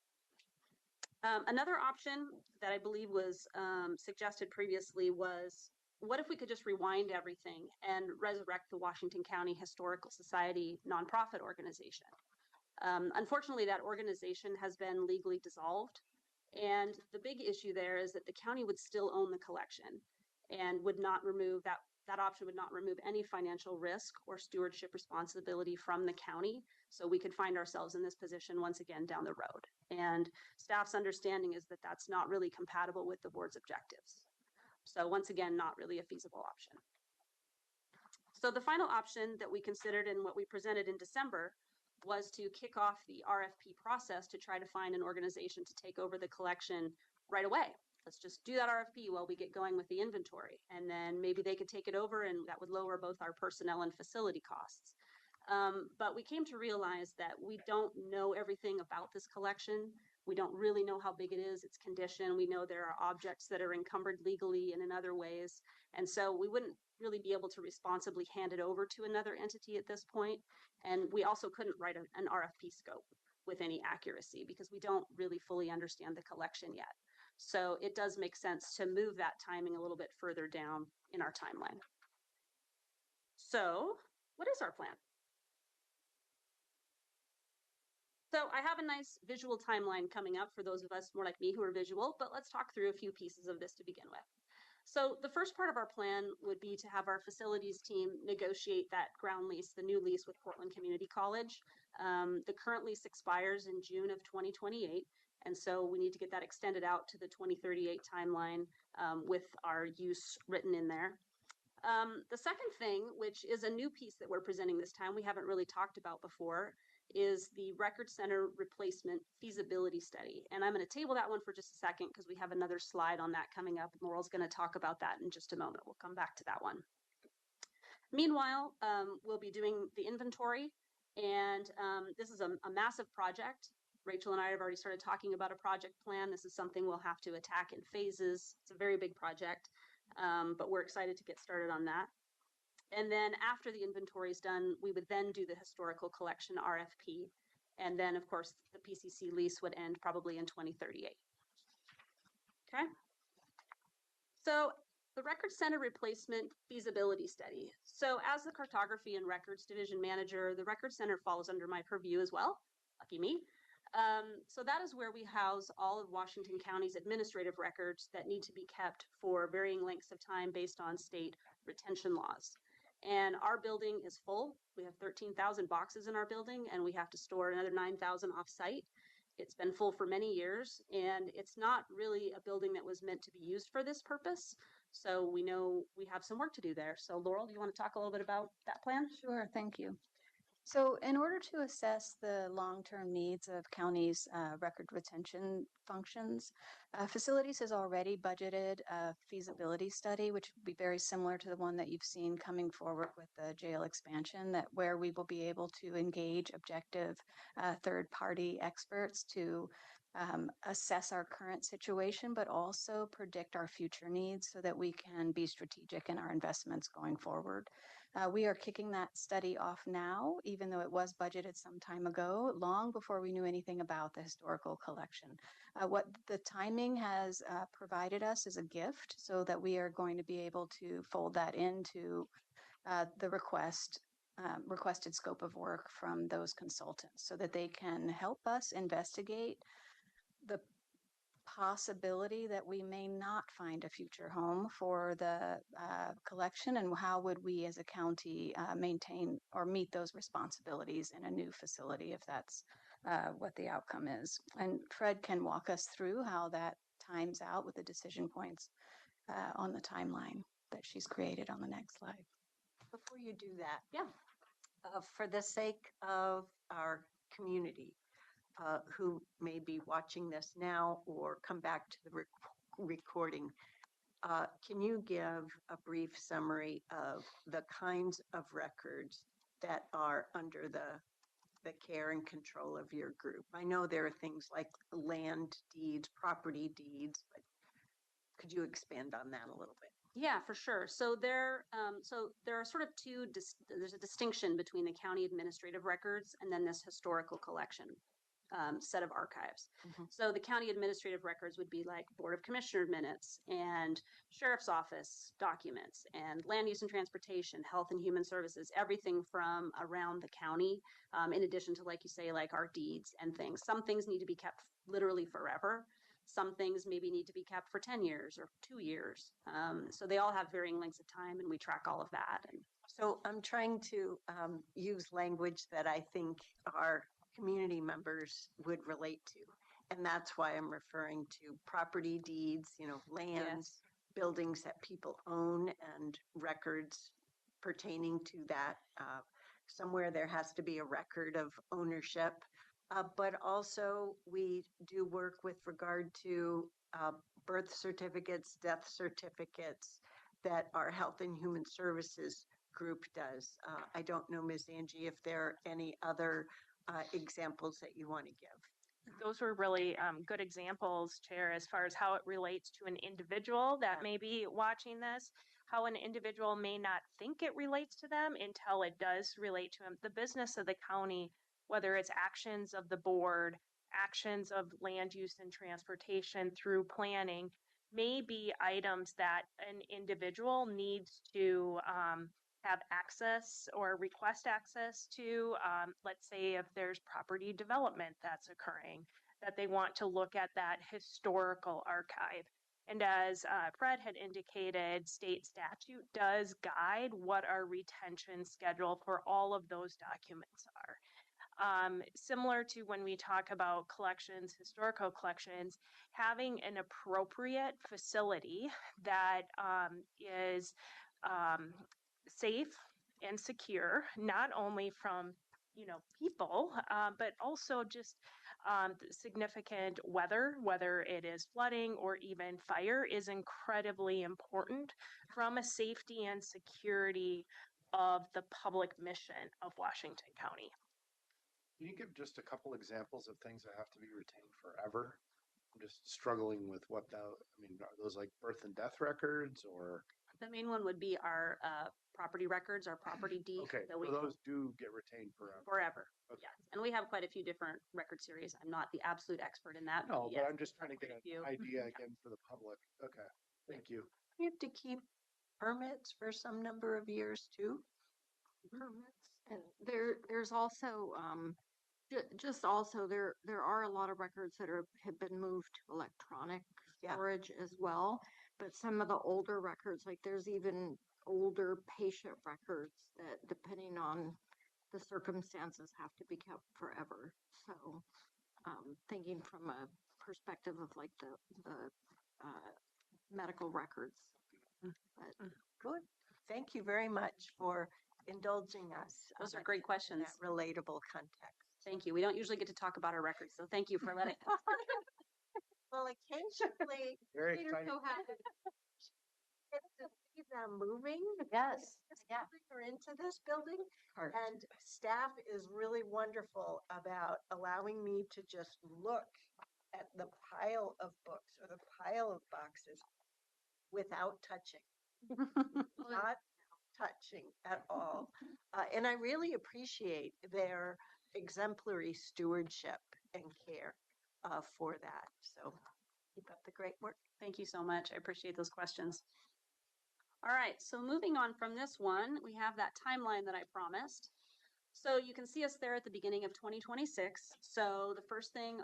Another option that I believe was suggested previously was, what if we could just rewind everything and resurrect the Washington County Historical Society nonprofit organization? Unfortunately, that organization has been legally dissolved. And the big issue there is that the county would still own the collection and would not remove that option would not remove any financial risk or stewardship responsibility from the county. So we could find ourselves in this position once again down the road. And staff's understanding is that that's not really compatible with the board's objectives. So once again, not really a feasible option. So the final option that we considered and what we presented in December was to kick off the RFP process to try to find an organization to take over the collection right away. Let's just do that RFP while we get going with the inventory. And then maybe they could take it over, and that would lower both our personnel and facility costs. But we came to realize that we don't know everything about this collection. We don't really know how big it is, its condition. We know there are objects that are encumbered legally and in other ways. And so we wouldn't really be able to responsibly hand it over to another entity at this point. And we also couldn't write an RFP scope with any accuracy because we don't really fully understand the collection yet. So it does make sense to move that timing a little bit further down in our timeline. So what is our plan? So I have a nice visual timeline coming up for those of us more like me who are visual, but let's talk through a few pieces of this to begin with. So the first part of our plan would be to have our facilities team negotiate that ground lease, the new lease with Portland Community College. The current lease expires in June of 2028. And so we need to get that extended out to the 2038 timeline with our use written in there. The second thing, which is a new piece that we're presenting this time, we haven't really talked about before, is the Record Center Replacement Feasibility Study. And I'm going to table that one for just a second because we have another slide on that coming up. Laurel's going to talk about that in just a moment. We'll come back to that one. Meanwhile, we'll be doing the inventory, and this is a massive project. Rachel and I have already started talking about a project plan. This is something we'll have to attack in phases. It's a very big project. But we're excited to get started on that. And then after the inventory is done, we would then do the historical collection RFP. And then, of course, the PCC lease would end probably in 2038. Okay. So the Record Center Replacement Feasibility Study. So as the Cartography and Records Division Manager, the Record Center falls under my purview as well. Lucky me. So that is where we house all of Washington County's administrative records that need to be kept for varying lengths of time based on state retention laws. And our building is full. We have 13,000 boxes in our building, and we have to store another 9,000 off-site. It's been full for many years, and it's not really a building that was meant to be used for this purpose. So we know we have some work to do there. So Laurel, do you want to talk a little bit about that plan? Sure, thank you. So in order to assess the long-term needs of counties' record retention functions, Facilities has already budgeted a feasibility study, which would be very similar to the one that you've seen coming forward with the jail expansion, that where we will be able to engage objective third-party experts to assess our current situation, but also predict our future needs so that we can be strategic in our investments going forward. We are kicking that study off now, even though it was budgeted some time ago, long before we knew anything about the historical collection. What the timing has provided us is a gift so that we are going to be able to fold that into the requested scope of work from those consultants so that they can help us investigate the possibility that we may not find a future home for the collection, and how would we as a county maintain or meet those responsibilities in a new facility if that's what the outcome is. And Fred can walk us through how that times out with the decision points on the timeline that she's created on the next slide. Before you do that, for the sake of our community, who may be watching this now or come back to the recording, can you give a brief summary of the kinds of records that are under the care and control of your group? I know there are things like land deeds, property deeds, but could you expand on that a little bit? Yeah, for sure. So there are sort of there's a distinction between the county administrative records and then this historical collection set of archives. Mm-hmm. So the county administrative records would be like Board of Commissioner minutes and Sheriff's Office documents and land use and transportation, health and human services, everything from around the county, in addition to, like you say, like our deeds and things. Some things need to be kept literally forever. Some things maybe need to be kept for 10 years or 2 years. So they all have varying lengths of time, and we track all of that. And so I'm trying to use language that I think our community members would relate to. And that's why I'm referring to property deeds, lands, yes. Buildings that people own, and records pertaining to that. Somewhere there has to be a record of ownership. But also we do work with regard to birth certificates, death certificates that our Health and Human Services group does. I don't know, Ms. Angie, if there are any other examples that you want to give. Those were really good examples, Chair, as far as how it relates to an individual that may be watching this, how an individual may not think it relates to them until it does relate to them. The business of the county, whether it's actions of the board, actions of land use and transportation through planning, may be items that an individual needs to have access or request access to. Let's say if there's property development that's occurring, that they want to look at that historical archive. And as Fred had indicated, state statute does guide what our retention schedule for all of those documents are. Similar to when we talk about collections, historical collections, having an appropriate facility that is safe and secure, not only from people, but also just significant weather, whether it is flooding or even fire, is incredibly important from a safety and security of the public mission of Washington County. Can you give just a couple examples of things that have to be retained forever? I'm just struggling with what that, I mean, are those like birth and death records or? The main one would be our property records, our property deed. Okay, that so those do get retained forever. Forever, Okay. yes. And we have quite a few different record series. I'm not the absolute expert in that. No, yes, but I'm just trying to get an idea again for the public. Okay, thank you. You have to keep permits for some number of years too. Permits. And there's also just also there are a lot of records that have been moved to electronic storage as well. But some of the older records, like there's even older patient records that, depending on the circumstances, have to be kept forever. So thinking from a perspective of like the medical records. But good. Thank you very much for indulging us. Those are great questions. In that relatable context. Thank you. We don't usually get to talk about our records, so thank you for letting us. Well, occasionally, Very Peter's exciting. so happy to see them moving. Yes. Yeah. Or into this building. And staff is really wonderful about allowing me to just look at the pile of books or the pile of boxes without touching. Not touching at all. And I really appreciate their exemplary stewardship and care for that. So keep up the great work. Thank you so much. I appreciate those questions. All right, so moving on from this one, we have that timeline that I promised. So you can see us there at the beginning of 2026. So the first thing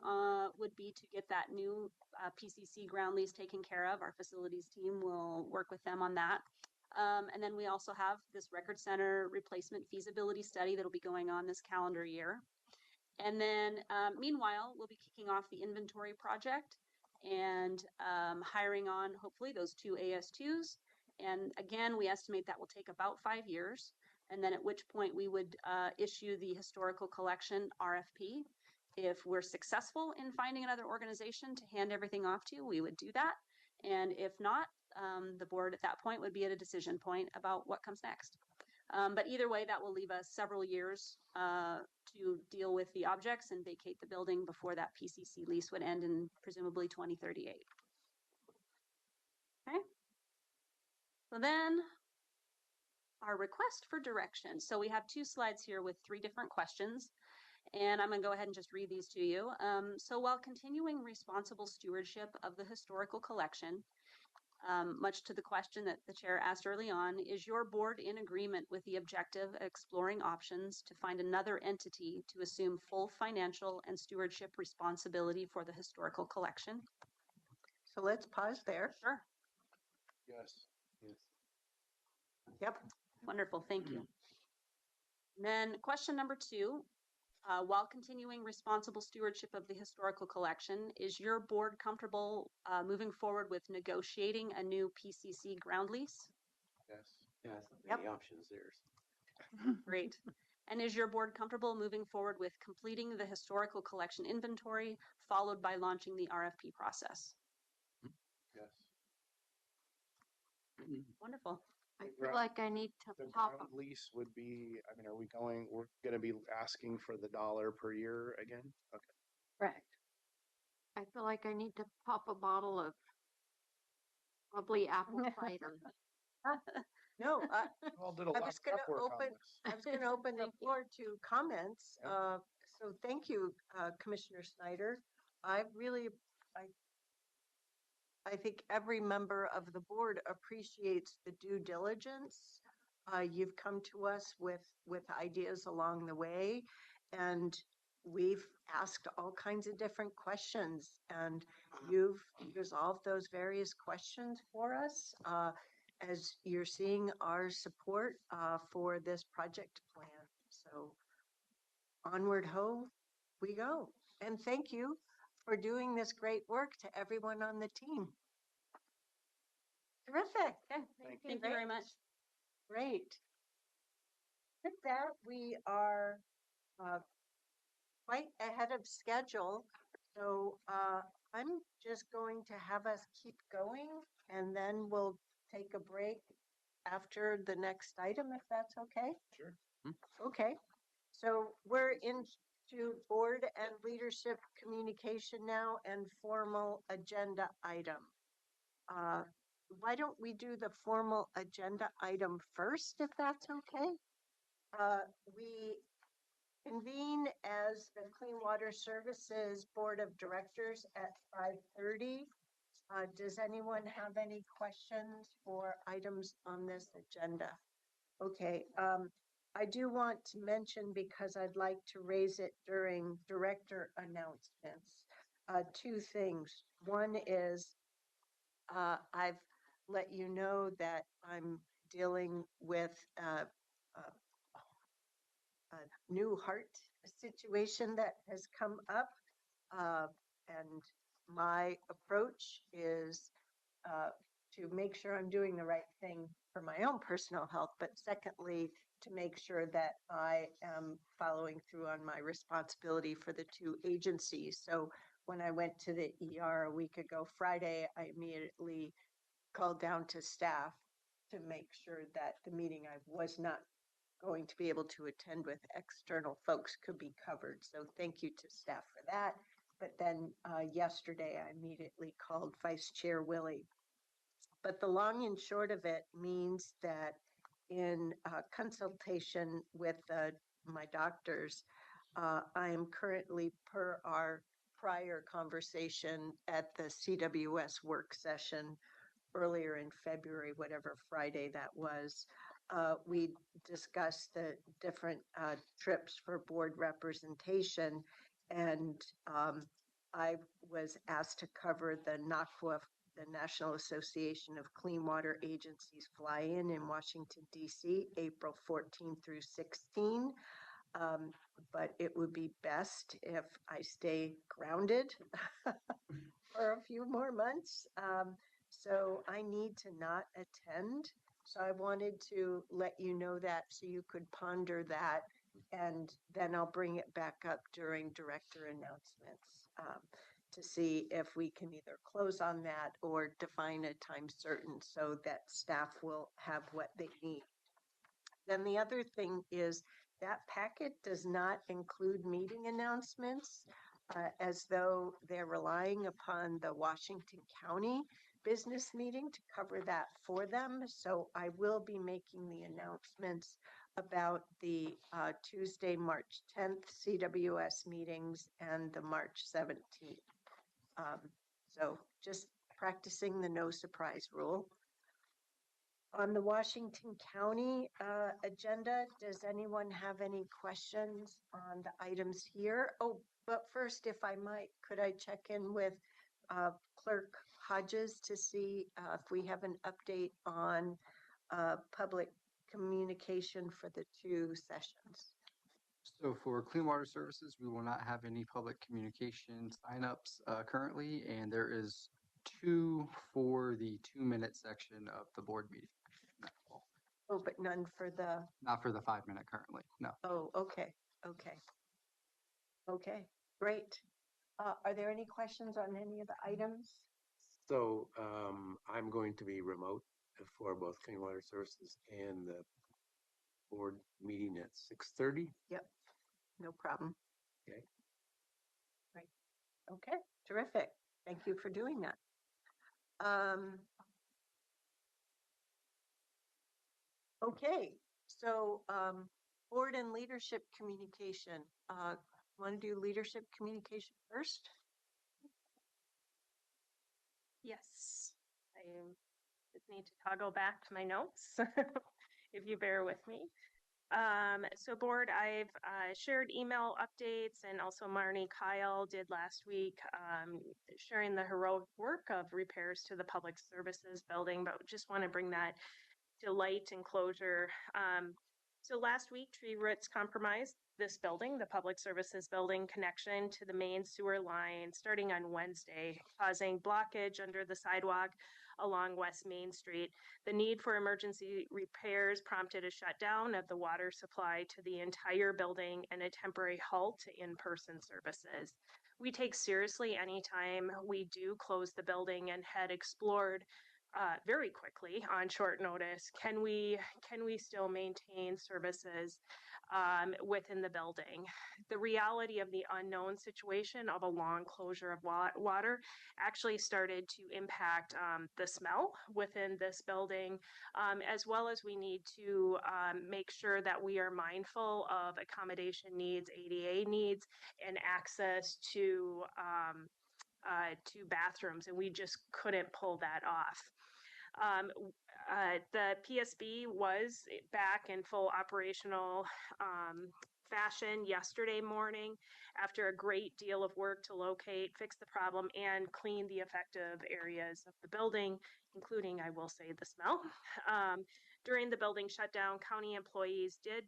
would be to get that new PCC ground lease taken care of. Our facilities team will work with them on that. And then we also have this record center replacement feasibility study that'll be going on this calendar year. And then meanwhile, we'll be kicking off the inventory project and hiring on hopefully those 2 AS2s. And again, we estimate that will take about 5 years. And then at which point we would issue the historical collection RFP. If we're successful in finding another organization to hand everything off to, we would do that. And if not, the board at that point would be at a decision point about what comes next. But either way, that will leave us several years to deal with the objects and vacate the building before that PCC lease would end in presumably 2038. Okay. So then our request for direction. So we have 2 slides here with 3 different questions. And I'm going to go ahead and just read these to you. So while continuing responsible stewardship of the historical collection, much to the question that the chair asked early on, is your board in agreement with the objective of exploring options to find another entity to assume full financial and stewardship responsibility for the historical collection? So let's pause there. Sure. Yes. Yes. Yep. Wonderful. Thank you. And then question number 2. While continuing responsible stewardship of the historical collection, is your board comfortable moving forward with negotiating a new PCC ground lease? Yes. Yes. Many options there. Great. And is your board comfortable moving forward with completing the historical collection inventory, followed by launching the RFP process? Yes. Wonderful. I feel like I need to The pop ground lease would be, I mean, we're gonna be asking for the dollar per year again? Okay. correct. I feel like I need to pop a bottle of bubbly apple cider. No, You all did a I lot was of gonna prep work on open, this. I was gonna open the floor to comments. Yep. So thank you, Commissioner Snyder. I really, I think every member of the board appreciates the due diligence. You've come to us with ideas along the way, and we've asked all kinds of different questions, and you've resolved those various questions for us as you're seeing our support for this project plan. So onward ho, we go. And thank you for doing this great work to everyone on the team. Terrific. Thank you very much. Great. With that, we are quite ahead of schedule. So I'm just going to have us keep going and then we'll take a break after the next item, if that's okay. Sure. Okay. So we're into board and leadership communication now and formal agenda item. Why don't we do the formal agenda item first, if that's okay? We convene as the Clean Water Services Board of Directors at 5:30. Does anyone have any questions for items on this agenda? Okay, I do want to mention, because I'd like to raise it during director announcements, two things. One is I've let you know that I'm dealing with a new heart situation that has come up. And my approach is to make sure I'm doing the right thing for my own personal health, but secondly, to make sure that I am following through on my responsibility for the two agencies. So when I went to the ER a week ago Friday, I immediately called down to staff to make sure that the meeting I was not going to be able to attend with external folks could be covered. So thank you to staff for that. But then yesterday I immediately called Vice Chair Willie. But the long and short of it means that in consultation with my doctors, I am currently, per our prior conversation at the CWS work session earlier in February, whatever Friday that was, we discussed the different trips for board representation. And I was asked to cover the NACWA, the National Association of Clean Water Agencies fly-in in Washington, D.C., April 14 through 16. But it would be best if I stay grounded for a few more months. So I need to not attend. So I wanted to let you know that so you could ponder that. And then I'll bring it back up during director announcements to see if we can either close on that or define a time certain so that staff will have what they need. Then the other thing is that packet does not include meeting announcements as though they're relying upon the Washington County business meeting to cover that for them. So I will be making the announcements about the Tuesday, March 10th CWS meetings and the March 17th. So just practicing the no surprise rule. On the Washington County agenda, does anyone have any questions on the items here? Oh, but first, if I might, could I check in with Clerk Hodges to see if we have an update on public communication for the two sessions? So for Clean Water Services, we will not have any public communication signups currently, and there is 2 for the 2-minute section of the board meeting. Oh, but none for the, Not for the 5-minute currently, no. oh, okay, okay. Okay, great. Are there any questions on any of the items? So I'm going to be remote for both Clean Water Services and the board meeting at 6:30. Yep, no problem. Okay. Right. Okay, terrific. Thank you for doing that. Okay, so board and leadership communication. Want to do leadership communication first? Yes, I just need to toggle back to my notes if you bear with me. So board, I've shared email updates, and also Marnie Kyle did last week, sharing the heroic work of repairs to the public services building, but just want to bring that to light and closure. So last week, tree roots compromised this building, the public services building, connection to the main sewer line starting on Wednesday, causing blockage under the sidewalk along West Main Street. The need for emergency repairs prompted a shutdown of the water supply to the entire building and a temporary halt to in-person services. We take seriously anytime we do close the building and had explored very quickly on short notice. Can we still maintain services within the building? The reality of the unknown situation of a long closure of water actually started to impact the smell within this building, as well as we need to make sure that we are mindful of accommodation needs, ADA needs, and access to bathrooms, and we just couldn't pull that off. The PSB was back in full operational fashion yesterday morning after a great deal of work to locate, fix the problem, and clean the affected areas of the building, including, I will say, the smell. During the building shutdown, county employees did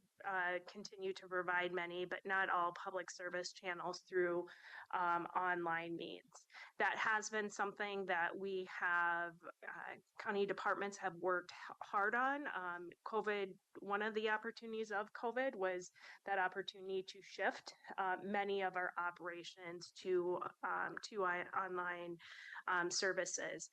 continue to provide many, but not all, public service channels through online means. That has been something that we have, county departments have worked hard on. COVID, one of the opportunities of COVID was that opportunity to shift many of our operations to online services.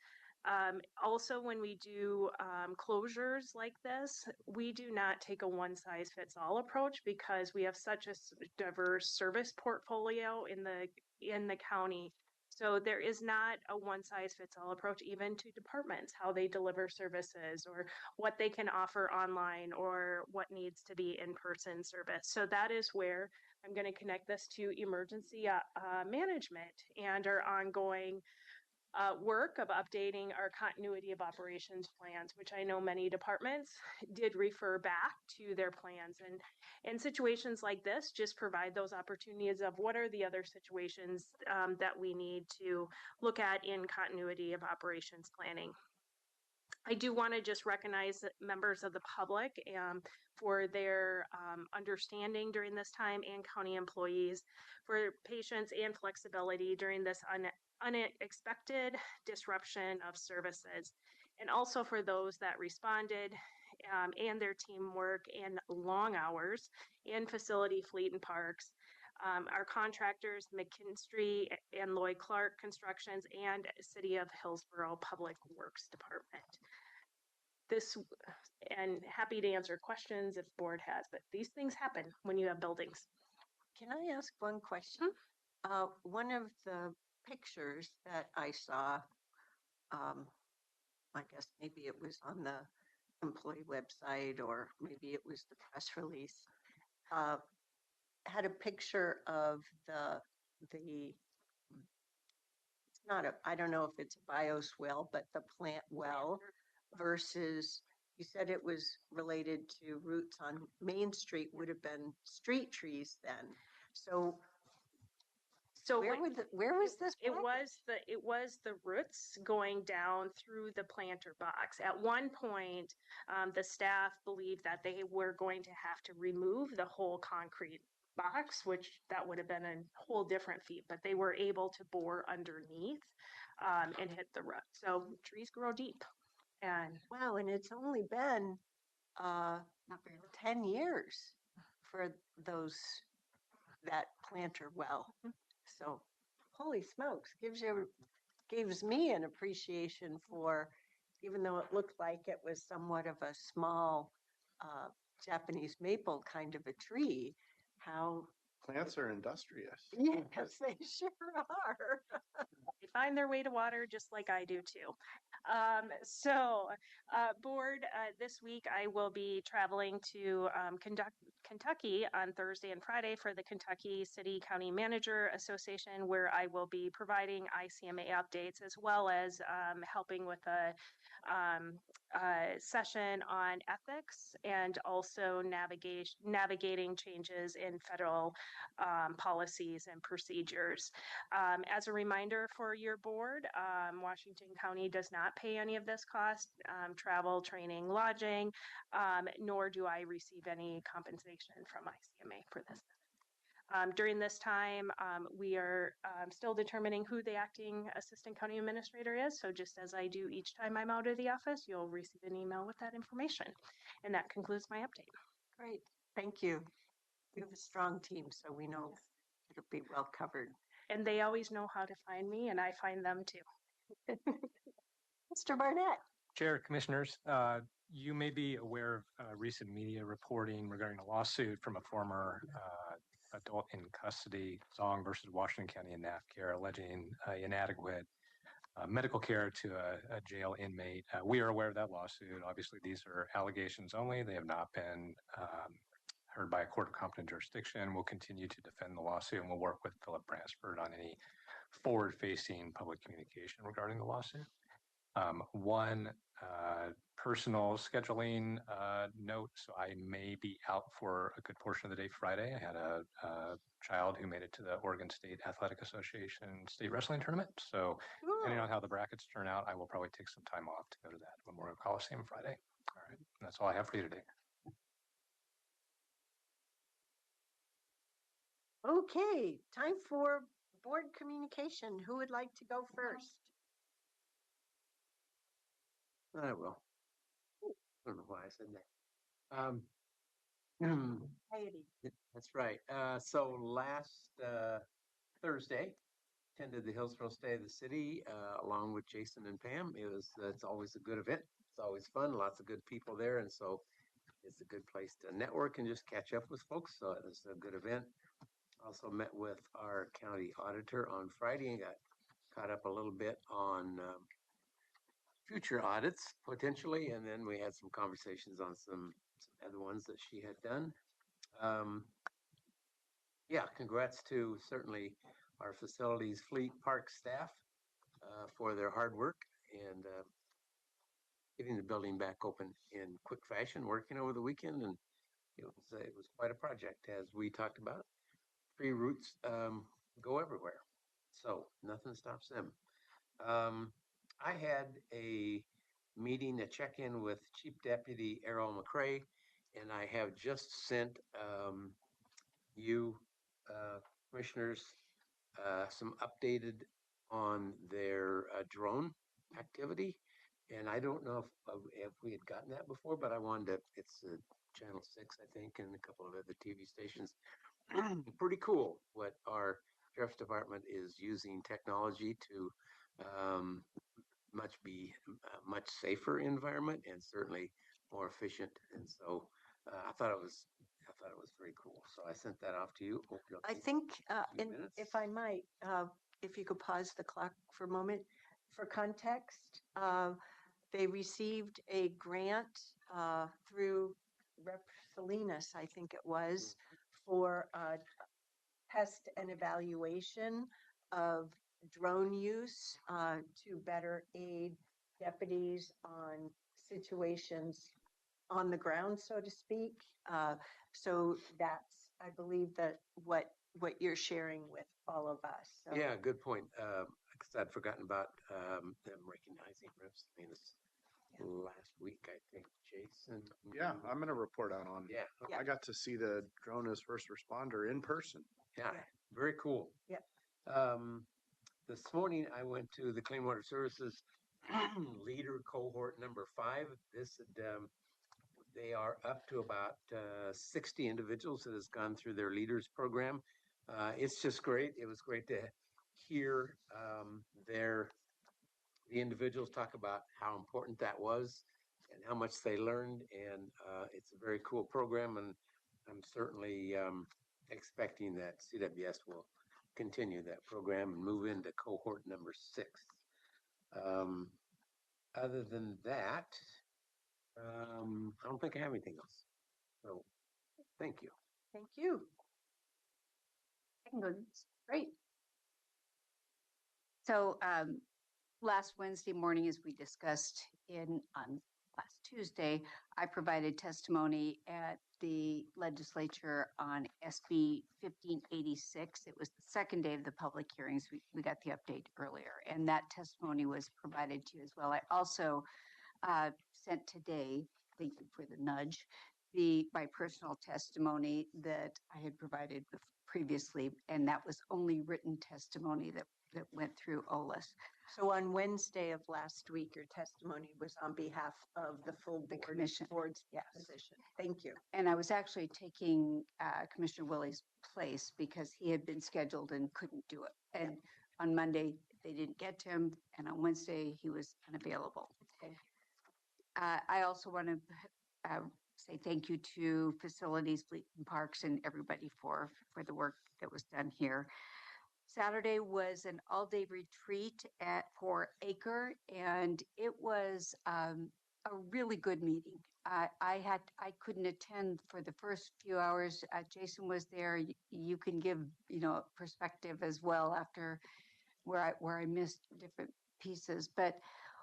Also, when we do closures like this, we do not take a one-size-fits-all approach because we have such a diverse service portfolio in the county. So there is not a one-size-fits-all approach, even to departments, how they deliver services or what they can offer online or what needs to be in-person service. So that is where I'm going to connect this to emergency management and our ongoing work of updating our continuity of operations plans, which I know many departments did refer back to their plans. And situations like this just provide those opportunities of what are the other situations that we need to look at in continuity of operations planning. I do want to just recognize members of the public for their understanding during this time, and county employees for patience and flexibility during this unexpected disruption of services, and also for those that responded and their teamwork and long hours in facility, fleet, and parks. Our contractors, McKinstry and Lloyd Clark Constructions, and City of Hillsborough Public Works Department. This, and happy to answer questions if the board has, but these things happen when you have buildings. Can I ask one question? One of the pictures that I saw, I guess maybe it was on the employee website or maybe it was the press release, had a picture of the it's not a, I don't know if it's a bios well, but the plant well versus, you said it was related to roots on Main Street, would have been street trees then. So where was this? It was the roots going down through the planter box. At one point, the staff believed that they were going to have to remove the whole concrete box, which that would have been a whole different feat, but they were able to bore underneath and hit the root. So trees grow deep. And wow, and it's only been 10 years for that planter well. So holy smokes, gives me an appreciation for even though it looked like it was somewhat of a small Japanese maple kind of a tree, how Plants are industrious. yes, they sure are. They find their way to water just like I do too. Board, this week I will be traveling to Kentucky on Thursday and Friday for the Kentucky City County Manager Association, where I will be providing ICMA updates as well as helping with a session on ethics and also navigating changes in federal policies and procedures. As a reminder for your board, Washington County does not pay any of this cost, travel, training, lodging, nor do I receive any compensation from ICMA for this. During this time, we are still determining who the acting assistant county administrator is. So just as I do each time I'm out of the office, you'll receive an email with that information. And that concludes my update. Great, thank you. We have a strong team, so we know it'll be well covered. And they always know how to find me, and I find them too. Mr. Barnett. Chair, Commissioners, you may be aware of recent media reporting regarding a lawsuit from a former adult in custody, Zong versus Washington County and NAFCARE, alleging inadequate medical care to a jail inmate. We are aware of that lawsuit. Obviously, these are allegations only. They have not been heard by a court of competent jurisdiction. We'll continue to defend the lawsuit, and we'll work with Philip Bransford on any forward-facing public communication regarding the lawsuit. One personal scheduling note, so I may be out for a good portion of the day Friday. I had a child who made it to the Oregon State Athletic Association state wrestling tournament. So depending on how the brackets turn out, I will probably take some time off to go to that Memorial Coliseum Friday. All right, that's all I have for you today. Okay, time for board communication. Who would like to go first? I will. I don't know why I said that. That's right. So last Thursday, attended the Hillsborough State of the City along with Jason and Pam. It's always a good event. It's always fun. Lots of good people there, and so it's a good place to network and just catch up with folks. So it was a good event. Also met with our county auditor on Friday and got caught up a little bit on future audits potentially, and then we had some conversations on some other ones that she had done. Yeah, congrats to certainly our facilities, fleet, park staff for their hard work and getting the building back open in quick fashion, working over the weekend, and it was quite a project as we talked about. Free routes go everywhere, so nothing stops them. I had a meeting, a check-in with Chief Deputy Errol McCrae, and I have just sent you commissioners some updated on their drone activity. And I don't know if we had gotten that before, but I wanted to, it's Channel 6, I think, and a couple of other TV stations. Pretty cool what our Sheriff's Department is using technology to much safer environment and certainly more efficient. And so I thought it was very cool. So I sent that off to you. I think, if I might, if you could pause the clock for a moment. For context, they received a grant through Rep. Salinas, I think it was, for test and evaluation of drone use to better aid deputies on situations on the ground, so to speak. So that's, I believe, that what you're sharing with all of us. So. Yeah, good point. Because I'd forgotten about them recognizing Reps. I mean, this last week, I think, Jason. Yeah, I'm going to report out on. Yeah. I got to see the drone as first responder in person. Yeah, very cool. Yeah. This morning, I went to the Clean Water Services leader cohort number 5. They are up to about 60 individuals that has gone through their leaders program. It's just great. It was great to hear their the individuals talk about how important that was and how much they learned. And it's a very cool program. And I'm certainly expecting that CWS will continue that program and move into cohort number 6. Other than that, I don't think I have anything else. So thank you. Thank you. I can go next. Great. So last Wednesday morning, as we discussed on last Tuesday, I provided testimony at the legislature on SB 1586. It was the second day of the public hearings. We got the update earlier, and that testimony was provided to you as well. I also sent today, thank you for the nudge, my personal testimony that I had provided previously, and that was only written testimony that went through OLS. So on Wednesday of last week, your testimony was on behalf of the full board, commission. Board's Yes. position. Thank you. And I was actually taking Commissioner Willie's place because he had been scheduled and couldn't do it. And on Monday, they didn't get to him, and on Wednesday, he was unavailable. Okay. I also want to say thank you to Facilities, Fleet and Parks, and everybody for the work that was done here. Saturday was an all-day retreat for Acre, and it was a really good meeting. I couldn't attend for the first few hours. Jason was there. You can give perspective as well after where I missed different pieces. But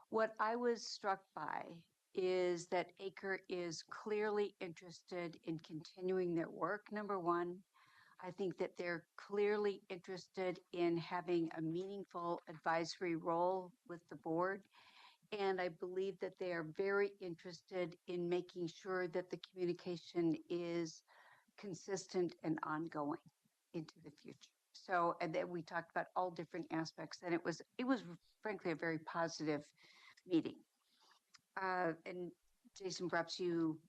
what I was struck by is that Acre is clearly interested in continuing their work, number one. I think that they're clearly interested in having a meaningful advisory role with the board. And I believe that they are very interested in making sure that the communication is consistent and ongoing into the future. So, and then we talked about all different aspects, and it was frankly a very positive meeting. And Jason, perhaps you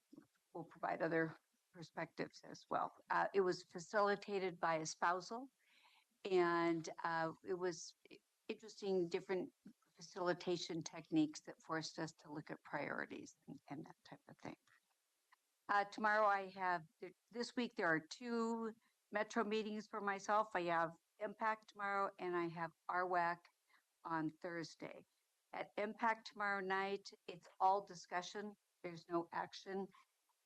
will provide other perspectives as well. It was facilitated by a spousal, and it was interesting, different facilitation techniques that forced us to look at priorities and that type of thing. Tomorrow this week there are 2 Metro meetings for myself. I have Impact tomorrow and I have RWAC on Thursday. At Impact tomorrow night, it's all discussion. There's no action.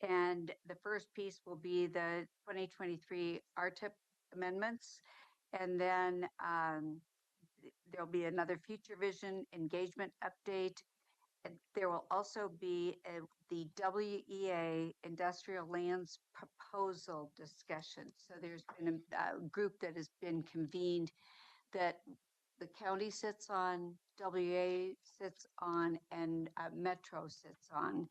And the first piece will be the 2023 RTIP amendments. And then there'll be another future vision engagement update. And there will also be the WEA industrial lands proposal discussion. So there's been a group that has been convened that the county sits on, WA sits on, and Metro sits on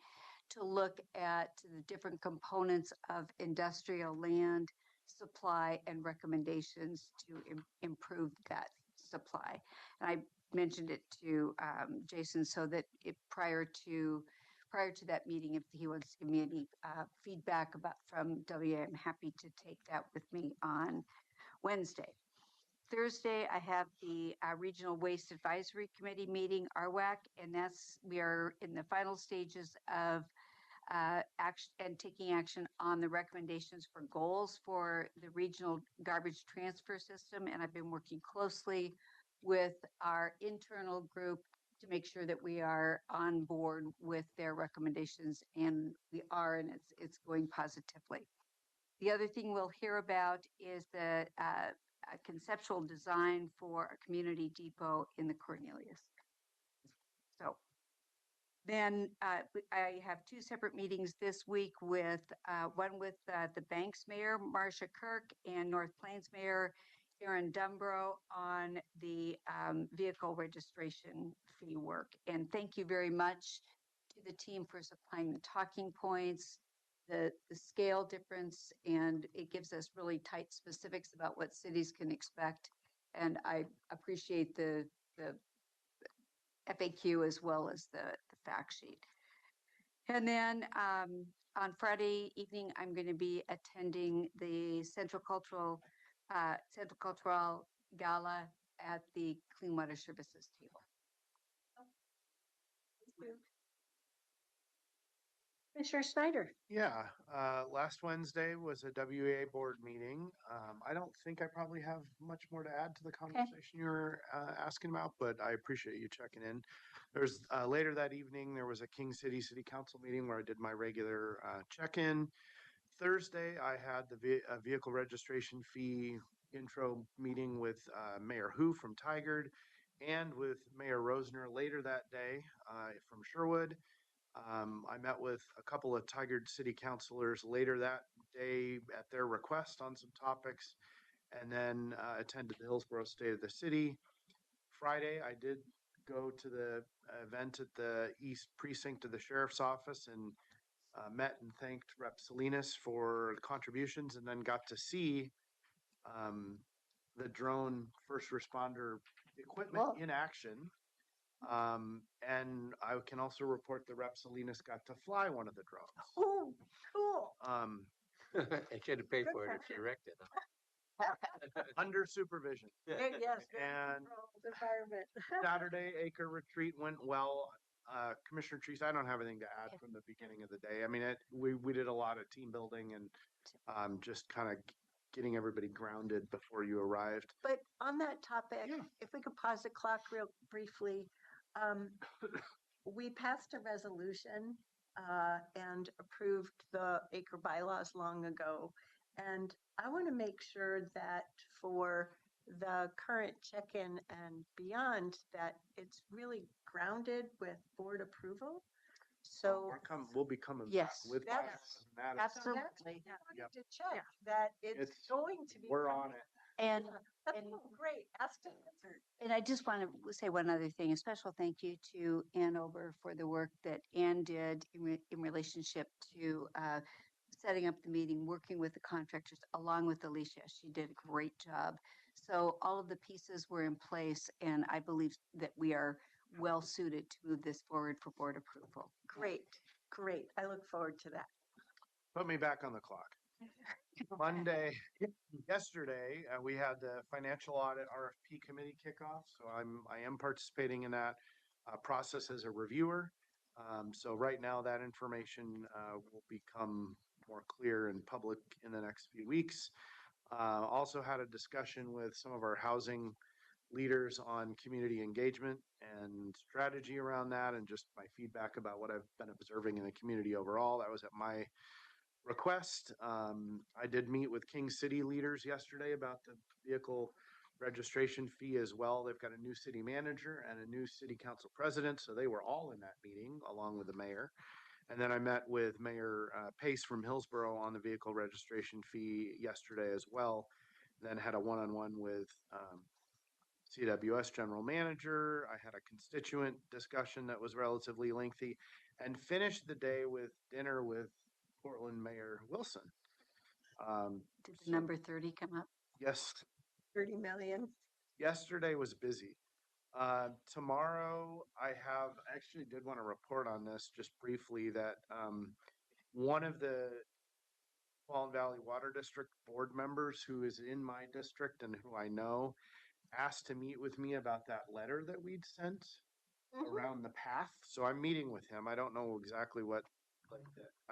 to look at the different components of industrial land supply and recommendations to improve that supply. And I mentioned it to Jason so that prior to that meeting, if he wants to give me any feedback from WA, I'm happy to take that with me on Wednesday. Thursday, I have the Regional Waste Advisory Committee meeting, RWAC, and we are in the final stages of action and taking action on the recommendations for goals for the regional garbage transfer system. And I've been working closely with our internal group to make sure that we are on board with their recommendations, and we are, and it's going positively. The other thing we'll hear about is the conceptual design for a community depot in the Cornelius. So then I have 2 separate meetings this week with one with the Banks Mayor, Marcia Kirk, and North Plains Mayor, Aaron Dumbro, on the vehicle registration fee work. And thank you very much to the team for supplying the talking points, the scale difference, and it gives us really tight specifics about what cities can expect. And I appreciate the FAQ as well as the fact sheet. And then on Friday evening, I'm going to be attending the Central Cultural Gala at the Clean Water Services table. you. Commissioner Snyder. Yeah, last Wednesday was a WEA board meeting. I don't think I probably have much more to add to the conversation you were asking about, but I appreciate you checking in. There's later that evening, there was a King City City Council meeting where I did my regular check-in. Thursday, I had the vehicle registration fee intro meeting with Mayor Hu from Tigard and with Mayor Rosner later that day from Sherwood. I met with a couple of Tigard city councilors later that day at their request on some topics, and then attended the Hillsborough State of the City. Friday, I did go to the event at the East Precinct of the Sheriff's Office and met and thanked Rep. Salinas for contributions, and then got to see the drone first responder equipment in action. And I can also report that Rep. Salinas got to fly one of the drones. Oh, cool. I should have paid for it if you wrecked it. Under supervision. Yes, And environment. Saturday Acre Retreat went well. Commissioner Treese, I don't have anything to add from the beginning of the day. I mean, we did a lot of team building and just kind of getting everybody grounded before you arrived. But on that topic, if we could pause the clock real briefly, we passed a resolution and approved the acre bylaws long ago. And I want to make sure that for the current check-in and beyond, that it's really grounded with board approval. So we'll be coming yes, back with that's absolutely. I wanted to check that it's going to be. We're on it. And great. Ask to answer. And I just want to say one other thing. A special thank you to Ann Ober for the work that Ann did in relationship to setting up the meeting, working with the contractors, along with Alicia. She did a great job. So all of the pieces were in place, and I believe that we are well suited to move this forward for board approval. Great, great. I look forward to that. Put me back on the clock. Monday, yesterday, we had the financial audit RFP committee kickoff. So I am participating in that process as a reviewer. So right now that information will become more clear and public in the next few weeks. Also had a discussion with some of our housing leaders on community engagement and strategy around that, and just my feedback about what I've been observing in the community overall. That was at my request. I did meet with King City leaders yesterday about the vehicle registration fee as well. They've got a new city manager and a new city council president, so they were all in that meeting along with the mayor. And then I met with Mayor Pace from Hillsborough on the vehicle registration fee yesterday as well. Then had a one-on-one with CWS general manager. I had a constituent discussion that was relatively lengthy, and finished the day with dinner with Portland Mayor Wilson. Did the number 30 come up? Yes. 30 million. Yesterday was busy. Tomorrow I actually did want to report on this just briefly that one of the Quallen Valley Water District board members who is in my district and who I know asked to meet with me about that letter that we'd sent around the path. So I'm meeting with him. I don't know exactly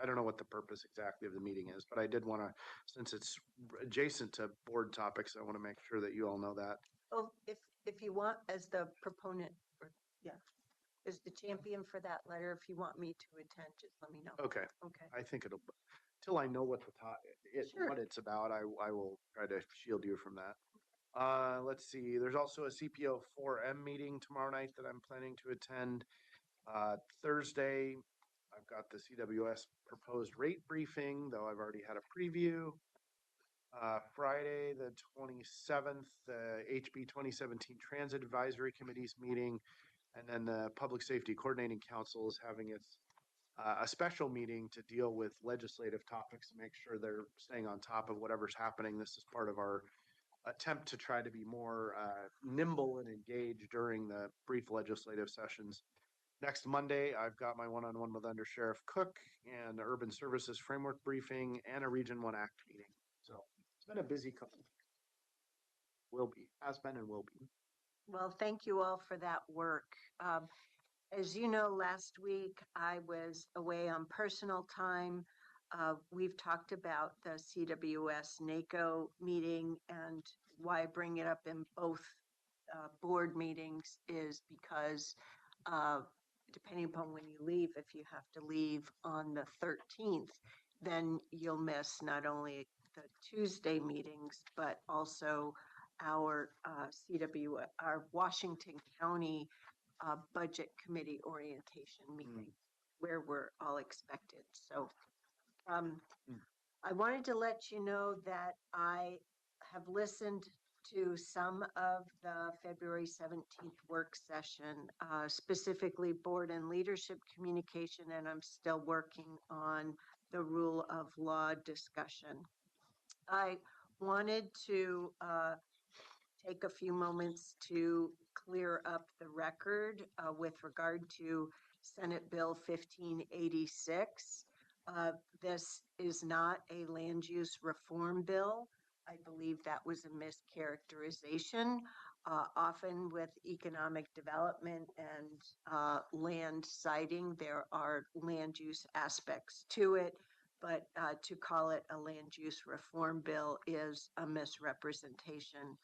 I don't know what the purpose exactly of the meeting is, but I did want to, since it's adjacent to board topics, I want to make sure that you all know that. Oh, if you want, as the proponent, as the champion for that letter, if you want me to attend, just let me know. Okay. Okay. I think till I know what what it's about, I will try to shield you from that. Let's see. There's also a CPO 4M meeting tomorrow night that I'm planning to attend. Thursday, I've got the CWS proposed rate briefing, though I've already had a preview. Friday, the 27th, the HB 2017 Transit Advisory Committee's meeting, and then the Public Safety Coordinating Council is having a special meeting to deal with legislative topics to make sure they're staying on top of whatever's happening. This is part of our attempt to try to be more nimble and engaged during the brief legislative sessions. Next Monday, I've got my one-on-one with Under Sheriff Cook and the Urban Services Framework briefing and a Region 1 Act meeting. So it's been a busy couple. Has been and will be. Well, thank you all for that work. As you know, last week I was away on personal time. We've talked about the CWS NACO meeting, and why I bring it up in both board meetings is because depending upon when you leave, if you have to leave on the 13th, then you'll miss not only the Tuesday meetings, but also our our Washington County budget committee orientation meeting where we're all expected. So I wanted to let you know that I have listened to some of the February 17th work session, specifically board and leadership communication, and I'm still working on the rule of law discussion. I wanted to take a few moments to clear up the record with regard to Senate Bill 1586. This is not a land use reform bill. I believe that was a mischaracterization. Often with economic development and land siting, there are land use aspects to it, but to call it a land use reform bill is a misrepresentation.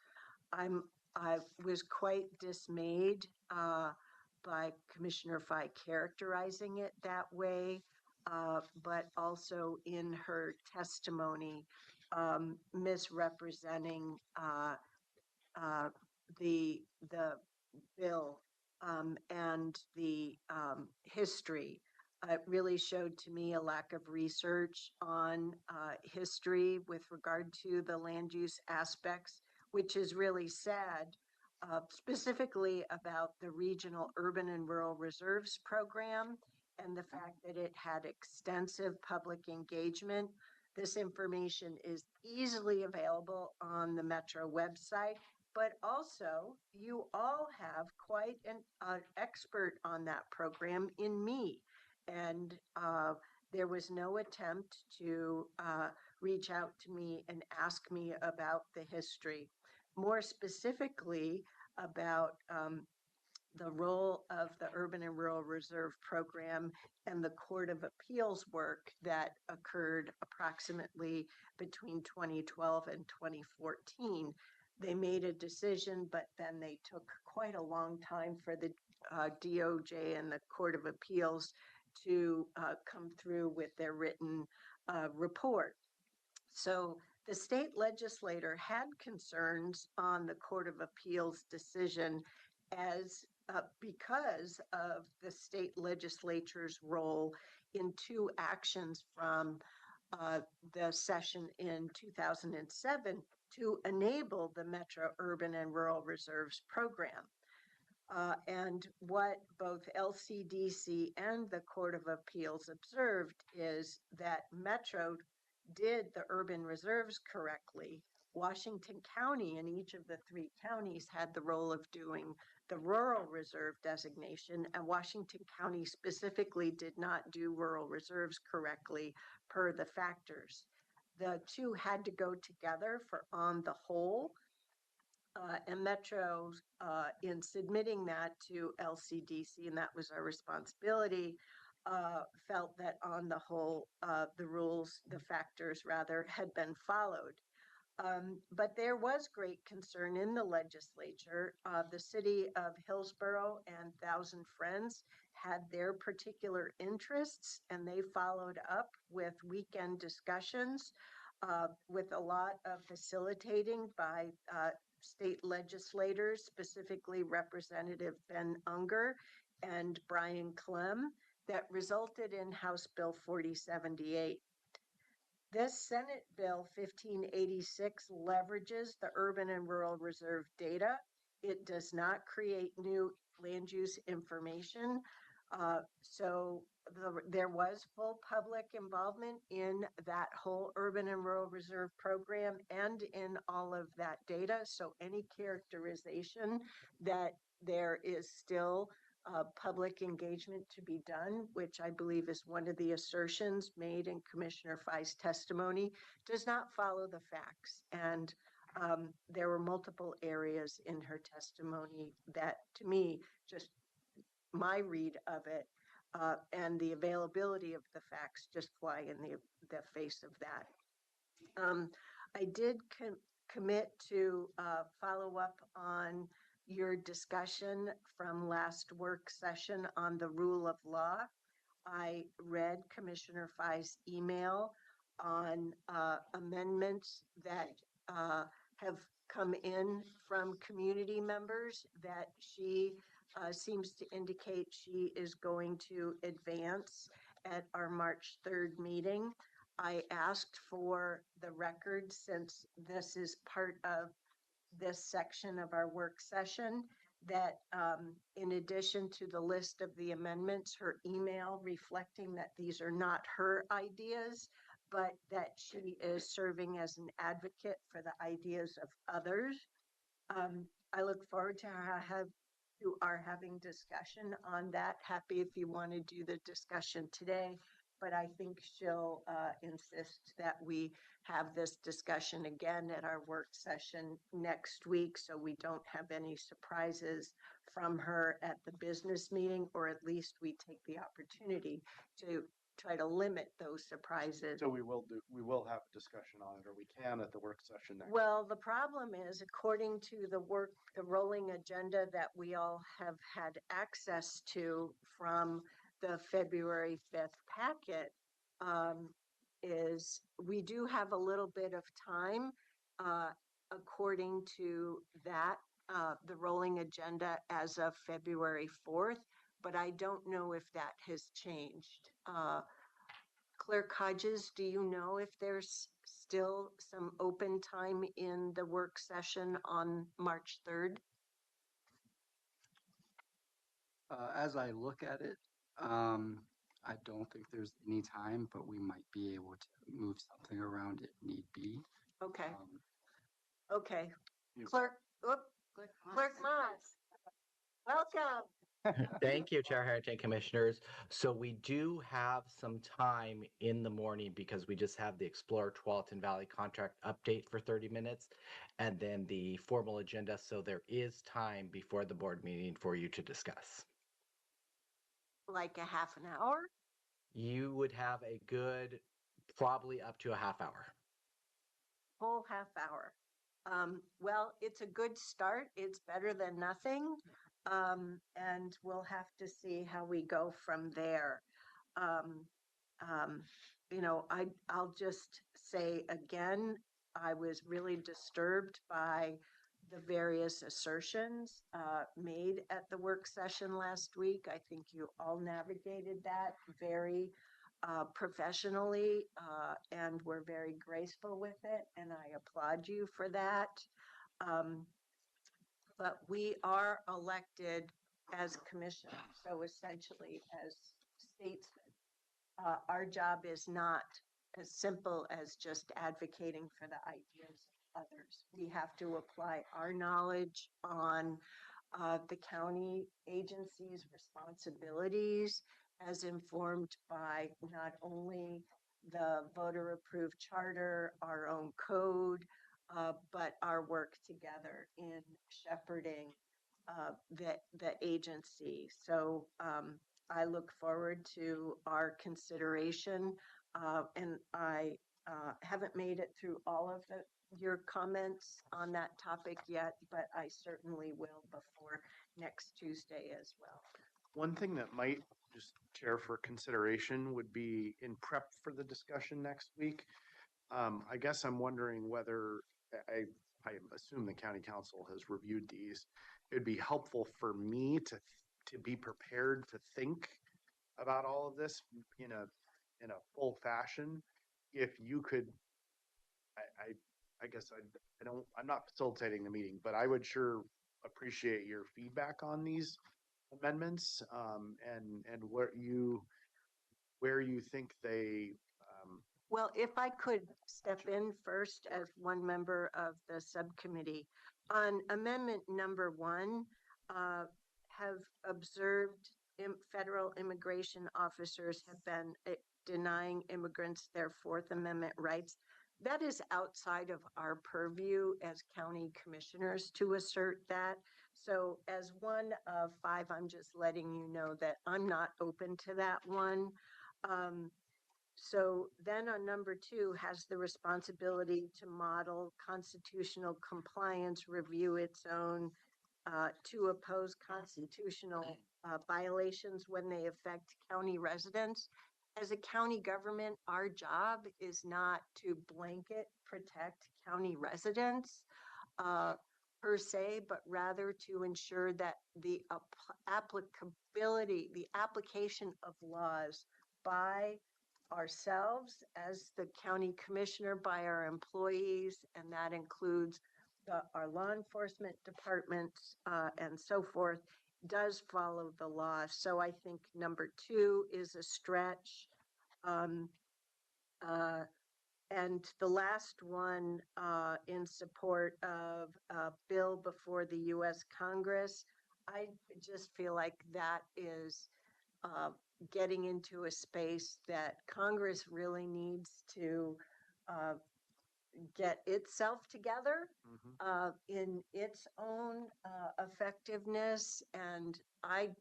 I was quite dismayed by Commissioner Fye characterizing it that way, but also in her testimony misrepresenting the bill and the history. It really showed to me a lack of research on history with regard to the land use aspects, which is really sad, specifically about the Regional Urban and Rural Reserves Program and the fact that it had extensive public engagement. This information is easily available on the Metro website, but also you all have quite an expert on that program in me. And there was no attempt to reach out to me and ask me about the history. More specifically, about the role of the Urban and Rural Reserve Program and the Court of Appeals work that occurred approximately between 2012 and 2014. They made a decision, but then they took quite a long time for the DOJ and the Court of Appeals to come through with their written report. So the state legislator had concerns on the Court of Appeals decision as because of the state legislature's role in two actions from the session in 2007 to enable the Metro Urban and Rural Reserves Program. And what both LCDC and the Court of Appeals observed is that Metro did the urban reserves correctly. Washington County and each of the three counties had the role of doing the rural reserve designation, and Washington County specifically did not do rural reserves correctly per the factors. The two had to go together for on the whole. And Metro, in submitting that to LCDC, and that was our responsibility, felt that on the whole, the rules, the factors rather, had been followed. But there was great concern in the legislature. The city of Hillsborough and Thousand Friends had their particular interests, and they followed up with weekend discussions with a lot of facilitating by state legislators, specifically Representative Ben Unger and Brian Clem, that resulted in House Bill 4078. This Senate Bill 1586 leverages the Urban and Rural Reserve data. It does not create new land use information. There was full public involvement in that whole Urban and Rural Reserve Program and in all of that data. So any characterization that there is still public engagement to be done, which I believe is one of the assertions made in Commissioner Fye's testimony, does not follow the facts. And there were multiple areas in her testimony that, to me, just my read of it, and the availability of the facts just fly in the face of that. I did commit to follow up on your discussion from last work session on the rule of law. I read Commissioner Fai's email on amendments that have come in from community members that she seems to indicate she is going to advance at our March 3rd meeting. I asked for the record, since this is part of this section of our work session, that in addition to the list of the amendments, her email reflecting that these are not her ideas, but that she is serving as an advocate for the ideas of others. I look forward to our having discussion on that. Happy if you want to do the discussion today, but I think she'll insist that we have this discussion again at our work session next week, so we don't have any surprises from her at the business meeting, or at least we take the opportunity to try to limit those surprises. So we will have a discussion on it, or we can at the work session next. Well, the problem is, according to the rolling agenda that we all have had access to from the February 5th packet, is we do have a little bit of time, according to that, the rolling agenda as of February 4th, but I don't know if that has changed. Clerk Hodges, do you know if there's still some open time in the work session on March 3rd? As I look at it, I don't think there's any time, but we might be able to move something around if need be. Okay. Um, Okay. Clerk Moss, welcome. Thank you, Chair Harrington, Commissioners. So we do have some time in the morning because we just have the Explorer Tualatin Valley contract update for 30 minutes and then the formal agenda. So there is time before the board meeting for you to discuss. Like a half an hour? You would have a good, probably up to a half hour. Full half hour. Well, it's a good start. It's better than nothing. And we'll have to see how we go from there. You know, I'll just say again, I was really disturbed by the various assertions made at the work session last week. I think you all navigated that very professionally, and were very graceful with it, and I applaud you for that. But we are elected as commissioners, so essentially as statesmen. Our job is not as simple as just advocating for the ideas of others. We have to apply our knowledge on the county agency's responsibilities as informed by not only the voter approved charter, our own code, but our work together in shepherding the agency. So I look forward to our consideration, and I haven't made it through all of your comments on that topic yet, but I certainly will before next Tuesday as well. One thing that might just chair for consideration would be in prep for the discussion next week. I guess I'm wondering whether I assume the county council has reviewed these. It'd be helpful for me to be prepared to think about all of this in a full fashion. If you could, I guess I'm not facilitating the meeting, but I would sure appreciate your feedback on these amendments, and where you think they. Well, if I could step in first as one member of the subcommittee on amendment number 1, have observed federal immigration officers have been denying immigrants their Fourth Amendment rights. That is outside of our purview as county commissioners to assert that. So as one of 5, I'm just letting you know that I'm not open to that one. So then on number 2, has the responsibility to model constitutional compliance, review its own, to oppose constitutional violations when they affect county residents. As a county government, our job is not to blanket protect county residents per se, but rather to ensure that the applicability, the application of laws by ourselves as the county commissioner, by our employees, and that includes our law enforcement departments and so forth, does follow the law. So I think number 2 is a stretch. And the last one in support of a bill before the U.S. Congress, I just feel like that is getting into a space that Congress really needs to get itself together in its own effectiveness. And I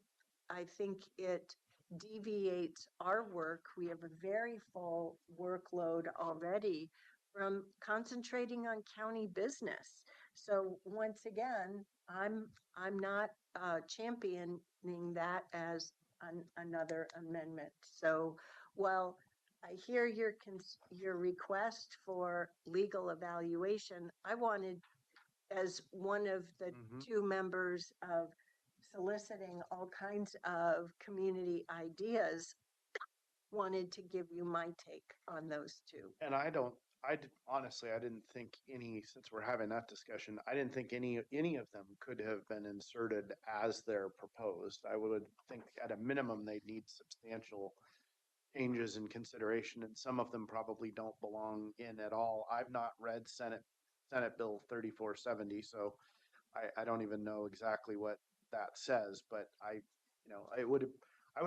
think it deviates our work. We have a very full workload already from concentrating on county business. So once again, I'm not championing that as another amendment. So while I hear your request for legal evaluation, I wanted, as one of the 2 members of soliciting all kinds of community ideas, wanted to give you my take on those 2. And honestly, I didn't think any, since we're having that discussion, I didn't think any of them could have been inserted as they're proposed. I would think at a minimum, they'd need substantial changes in consideration, and some of them probably don't belong in at all. I've not read Senate Bill 3470, so I don't even know exactly what that says, but I would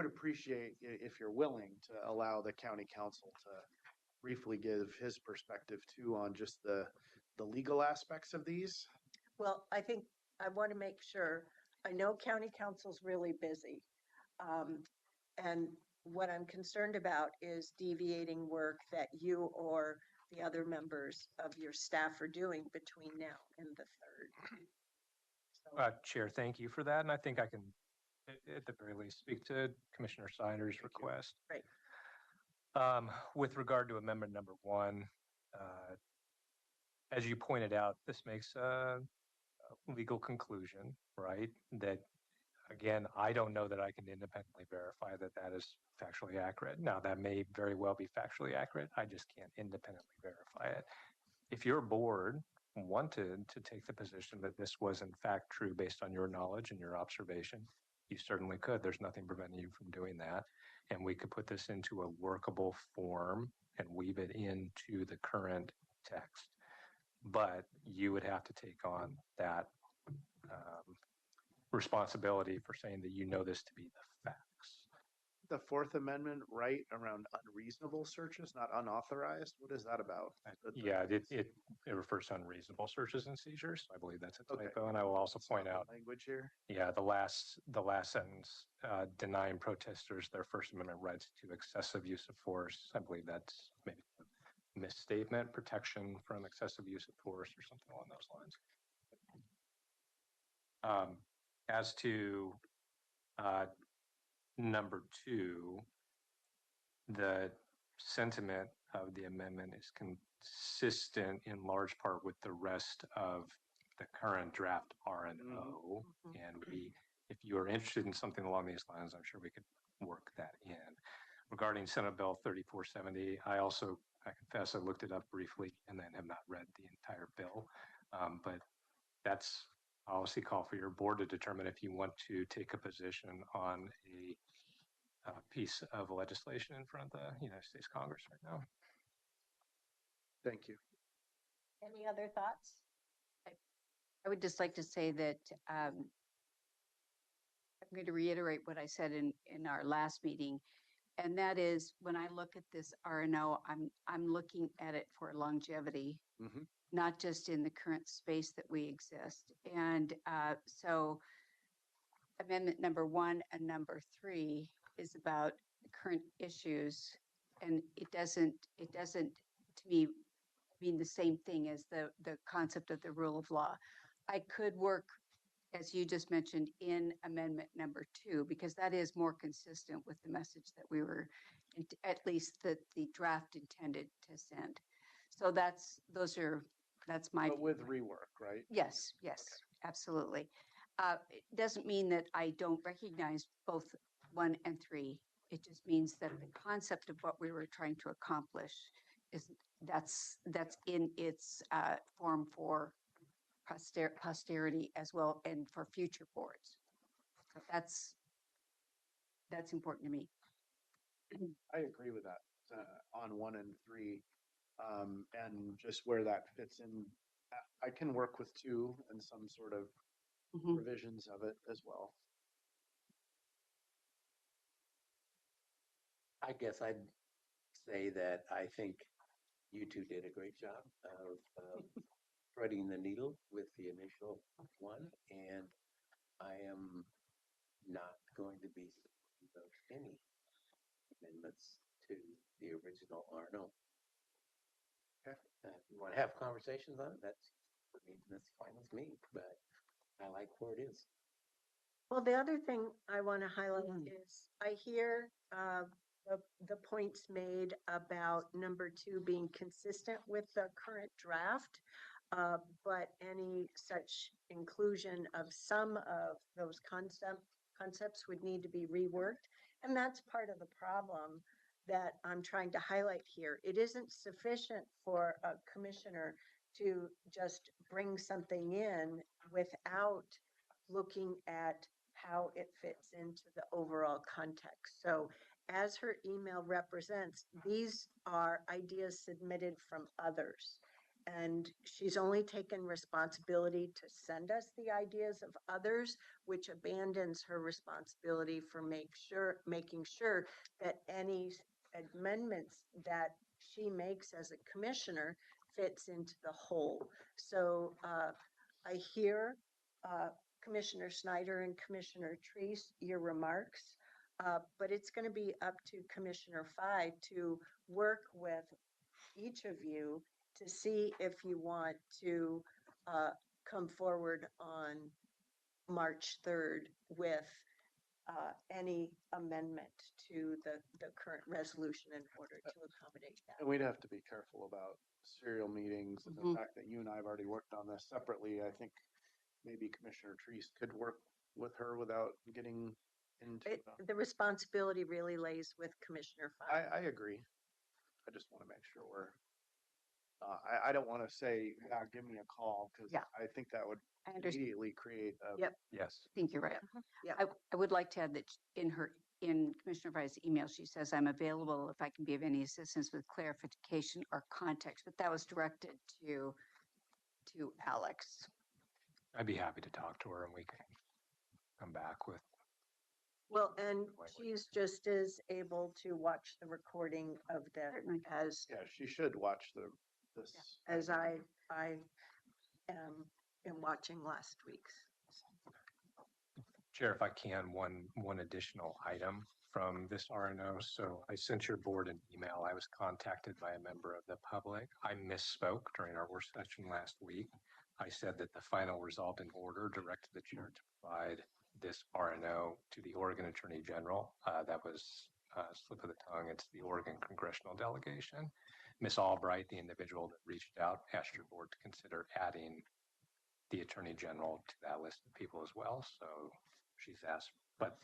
appreciate if you're willing to allow the county council to briefly give his perspective too on just the legal aspects of these. Well, I think I want to make sure, I know county council's really busy. And what I'm concerned about is deviating work that you or the other members of your staff are doing between now and the 3rd. So, Chair, thank you for that. And I think I can, at the very least, speak to Commissioner Snyder's request. Right. With regard to amendment number 1, as you pointed out, this makes a legal conclusion, right? That, again, I don't know that I can independently verify that that is factually accurate. Now, that may very well be factually accurate. I just can't independently verify it. If your board wanted to take the position that this was in fact true based on your knowledge and your observation, you certainly could. There's nothing preventing you from doing that. And we could put this into a workable form and weave it into the current text. But you would have to take on that responsibility for saying that you know this to be the facts. The 4th Amendment right around unreasonable searches, not unauthorized. What is that about? Yeah, it refers to unreasonable searches and seizures. I believe that's a typo. And I will also point out language here. Yeah, the last sentence, denying protesters their First Amendment rights to excessive use of force. I believe that's maybe a misstatement, protection from excessive use of force or something along those lines. As to number 2, the sentiment of the amendment is consistent in large part with the rest of the current draft R&O. And if you are interested in something along these lines, I'm sure we could work that in. Regarding Senate Bill 3470, I confess I looked it up briefly and then have not read the entire bill. But that's policy call for your board to determine if you want to take a position on a piece of legislation in front of the United States Congress right now. Thank you. Any other thoughts? I would just like to say that I'm going to reiterate what I said in our last meeting. And that is when I look at this RNO, I'm looking at it for longevity, Mhm. not just in the current space that we exist. And so amendment number 1 and number 3 is about current issues, and it doesn't to me mean the same thing as the concept of the rule of law. I could work, as you just mentioned, in amendment number 2, because that is more consistent with the message that we were, at least that the draft intended to send. So that's my But view. with rework, right? Yes, yes, absolutely. It doesn't mean that I don't recognize both 1 and 3. It just means that the concept of what we were trying to accomplish is that's in its form for posterity as well and for future boards. So that's important to me. I agree with that on 1 and 3, and just where that fits in. I can work with 2 and some sort of Mhm. revisions of it as well. I guess I'd say that I think you two did a great job of threading the needle with the initial one, and I am not going to be supportive of any amendments to the original RNO. Okay. If you want to have conversations on it, that's fine with me, but I like where it is. Well, the other thing I want to highlight is I hear the points made about number 2 being consistent with the current draft, but any such inclusion of some of those concepts would need to be reworked. And that's part of the problem that I'm trying to highlight here. It isn't sufficient for a commissioner to just bring something in without looking at how it fits into the overall context. So as her email represents, these are ideas submitted from others. And she's only taken responsibility to send us the ideas of others, which abandons her responsibility for making sure that any amendments that she makes as a commissioner fits into the whole. So I hear Commissioner Snyder and Commissioner Treese, your remarks, but it's going to be up to Commissioner Fye to work with each of you to see if you want to come forward on March 3rd with any amendment to the current resolution in order to accommodate that. And we'd have to be careful about serial meetings and the fact that you and I have already worked on this separately. I think maybe Commissioner Treese could work with her without getting into. The responsibility really lays with Commissioner Fye. I agree. I just want to make sure we're. I don't want to say, yeah, give me a call, because I think that would immediately create a. Yep. Yes. I think you're right. Yep. I would like to add that in Commissioner Fry's email, she says, I'm available if I can be of any assistance with clarification or context, but that was directed to Alex. I'd be happy to talk to her and we can come back with. Well, and she's just as able to watch the recording of that as. Yeah, she should watch this. As I am watching last week's. Chair, if I can, one additional item from this RNO. So I sent your board an email. I was contacted by a member of the public. I misspoke during our work session last week. I said that the final resolved in order directed the chair to provide this RNO to the Oregon Attorney General. That was a slip of the tongue. It's the Oregon Congressional Delegation. Ms. Albright, the individual that reached out, asked your board to consider adding the Attorney General to that list of people as well. So she's asked, but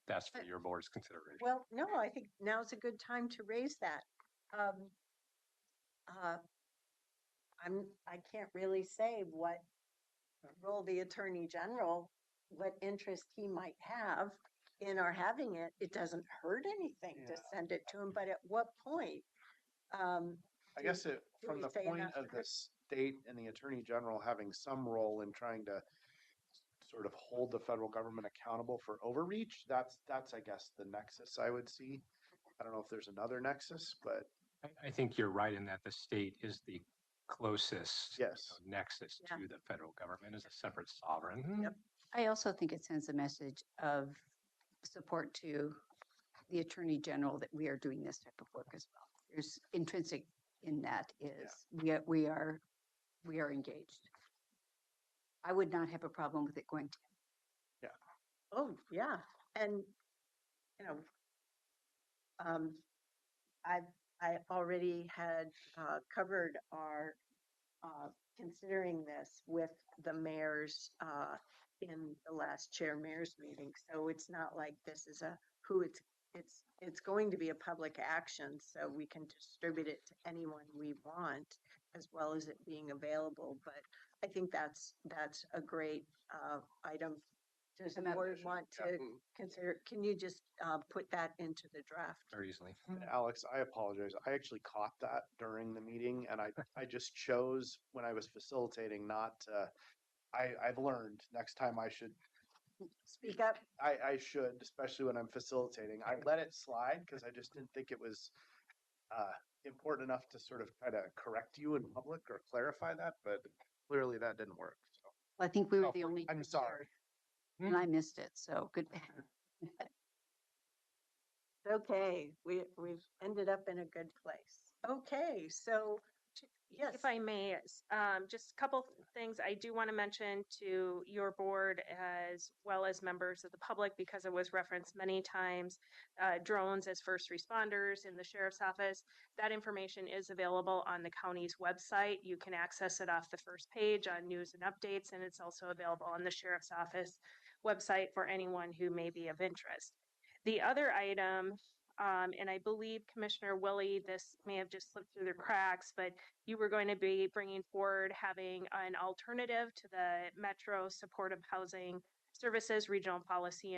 that's for your board's consideration. Well, no, I think now's a good time to raise that. I can't really say what role the Attorney General, what interest he might have in our having it. It doesn't hurt anything to send it to him, but at what point? I guess from the point of the state and the Attorney General having some role in trying to sort of hold the federal government accountable for overreach, that's I guess the nexus I would see. I don't know if there's another nexus, but I think you're right in that the state is the closest yes, nexus Yeah. to the federal government as a separate sovereign. Yep. I also think it sends a message of support to the Attorney General that we are doing this type of work as well. There's intrinsic in that is we are engaged. I would not have a problem with it going to. Oh, yeah. And, you know, I already had covered our considering this with the mayors in the last chair mayors meeting. So it's not like this is it's going to be a public action, so we can distribute it to anyone we want, as well as it being available. But I think that's a great item. Does the board want to consider? Can you just put that into the draft? Very easily. and Alex, I apologize. I actually caught that during the meeting, and I just chose when I was facilitating not to. I've learned next time I should Speak up. I should, especially when I'm facilitating. I let it slide because I just didn't think it was important enough to sort of try to correct you in public or clarify that, but clearly that didn't work. So I think we were the only. I'm sorry. And I missed it. So good. Okay, we've ended up in a good place. Okay, so yes, If I may, just a couple things I do want to mention to your board as well as members of the public, because it was referenced many times, drones as first responders in the sheriff's office. That information is available on the county's website. You can access it off the first page on news and updates, and it's also available on the sheriff's office website for anyone who may be of interest. The other item, and I believe Commissioner Willie, this may have just slipped through the cracks, but you were going to be bringing forward having an alternative to the Metro Supportive Housing Services Regional Policy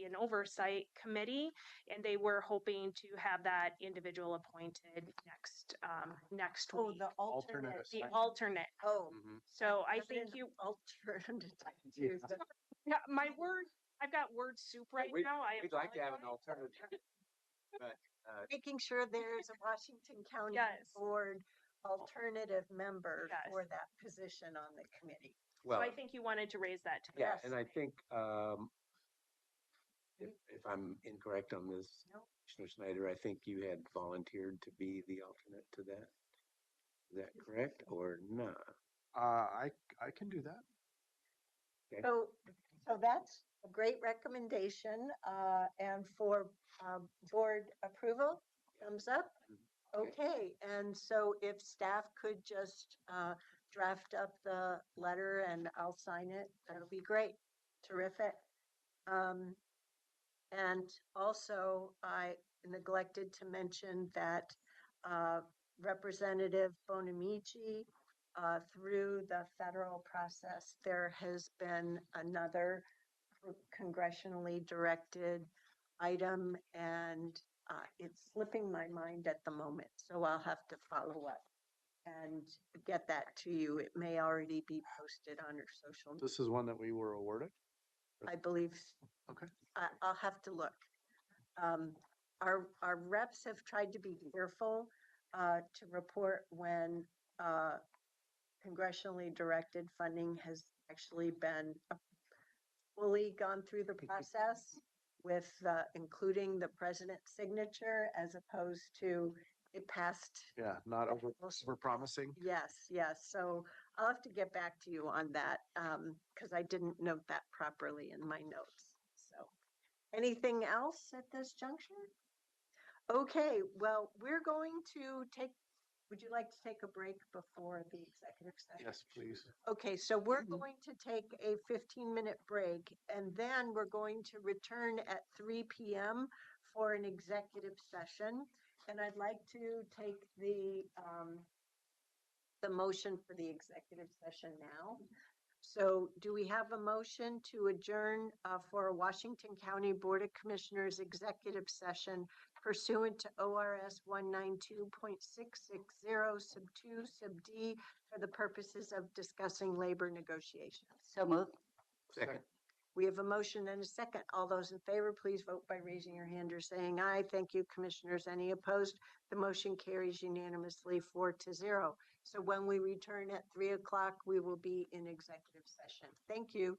and Oversight Committee, and they were hoping to have that individual appointed next oh, week. the alternate. The alternate. Oh, So I put think in you. alternative. too. Yeah, my word. I've got word soup right now. We'd like to have an alternative, but Making sure there's a Washington County Yes. Board alternative member Yes. for that position on the committee. well, So I think you wanted to raise that. yeah, Yes. and I think if I'm incorrect on this, No. Commissioner Snyder, I think you had volunteered to be the alternate to that. Is that correct or not? I can do that. Okay. So that's a great recommendation, and for board approval, thumbs up. Okay, and so if staff could just draft up the letter and I'll sign it, that'll be great. Terrific. And also, I neglected to mention that Representative Bonamici, through the federal process, there has been another congressionally directed item, and it's slipping my mind at the moment, so I'll have to follow up and get that to you. It may already be posted on our social media. This is one that we were awarded. I believe. Okay. I'll have to look. Our reps have tried to be careful to report when congressionally directed funding has actually been fully gone through the process with including the president's signature, as opposed to it passed. Yeah, not over promising. Yes, yes. So I'll have to get back to you on that because I didn't note that properly in my notes. So anything else at this juncture? Okay, well, we're going to take, would you like to take a break before the executive session? Yes, please. Okay, so we're going to take a 15-minute break, and then we're going to return at 3 p.m. for an executive session. And I'd like to take the motion for the executive session now. So do we have a motion to adjourn for a Washington County Board of Commissioners executive session pursuant to ORS 192.660 sub 2 sub D for the purposes of discussing labor negotiations? So moved. Second. We have a motion and a second. All those in favor, please vote by raising your hand or saying aye. Thank you, commissioners. Any opposed? The motion carries unanimously 4-0. So when we return at 3 o'clock, we will be in executive session. Thank you.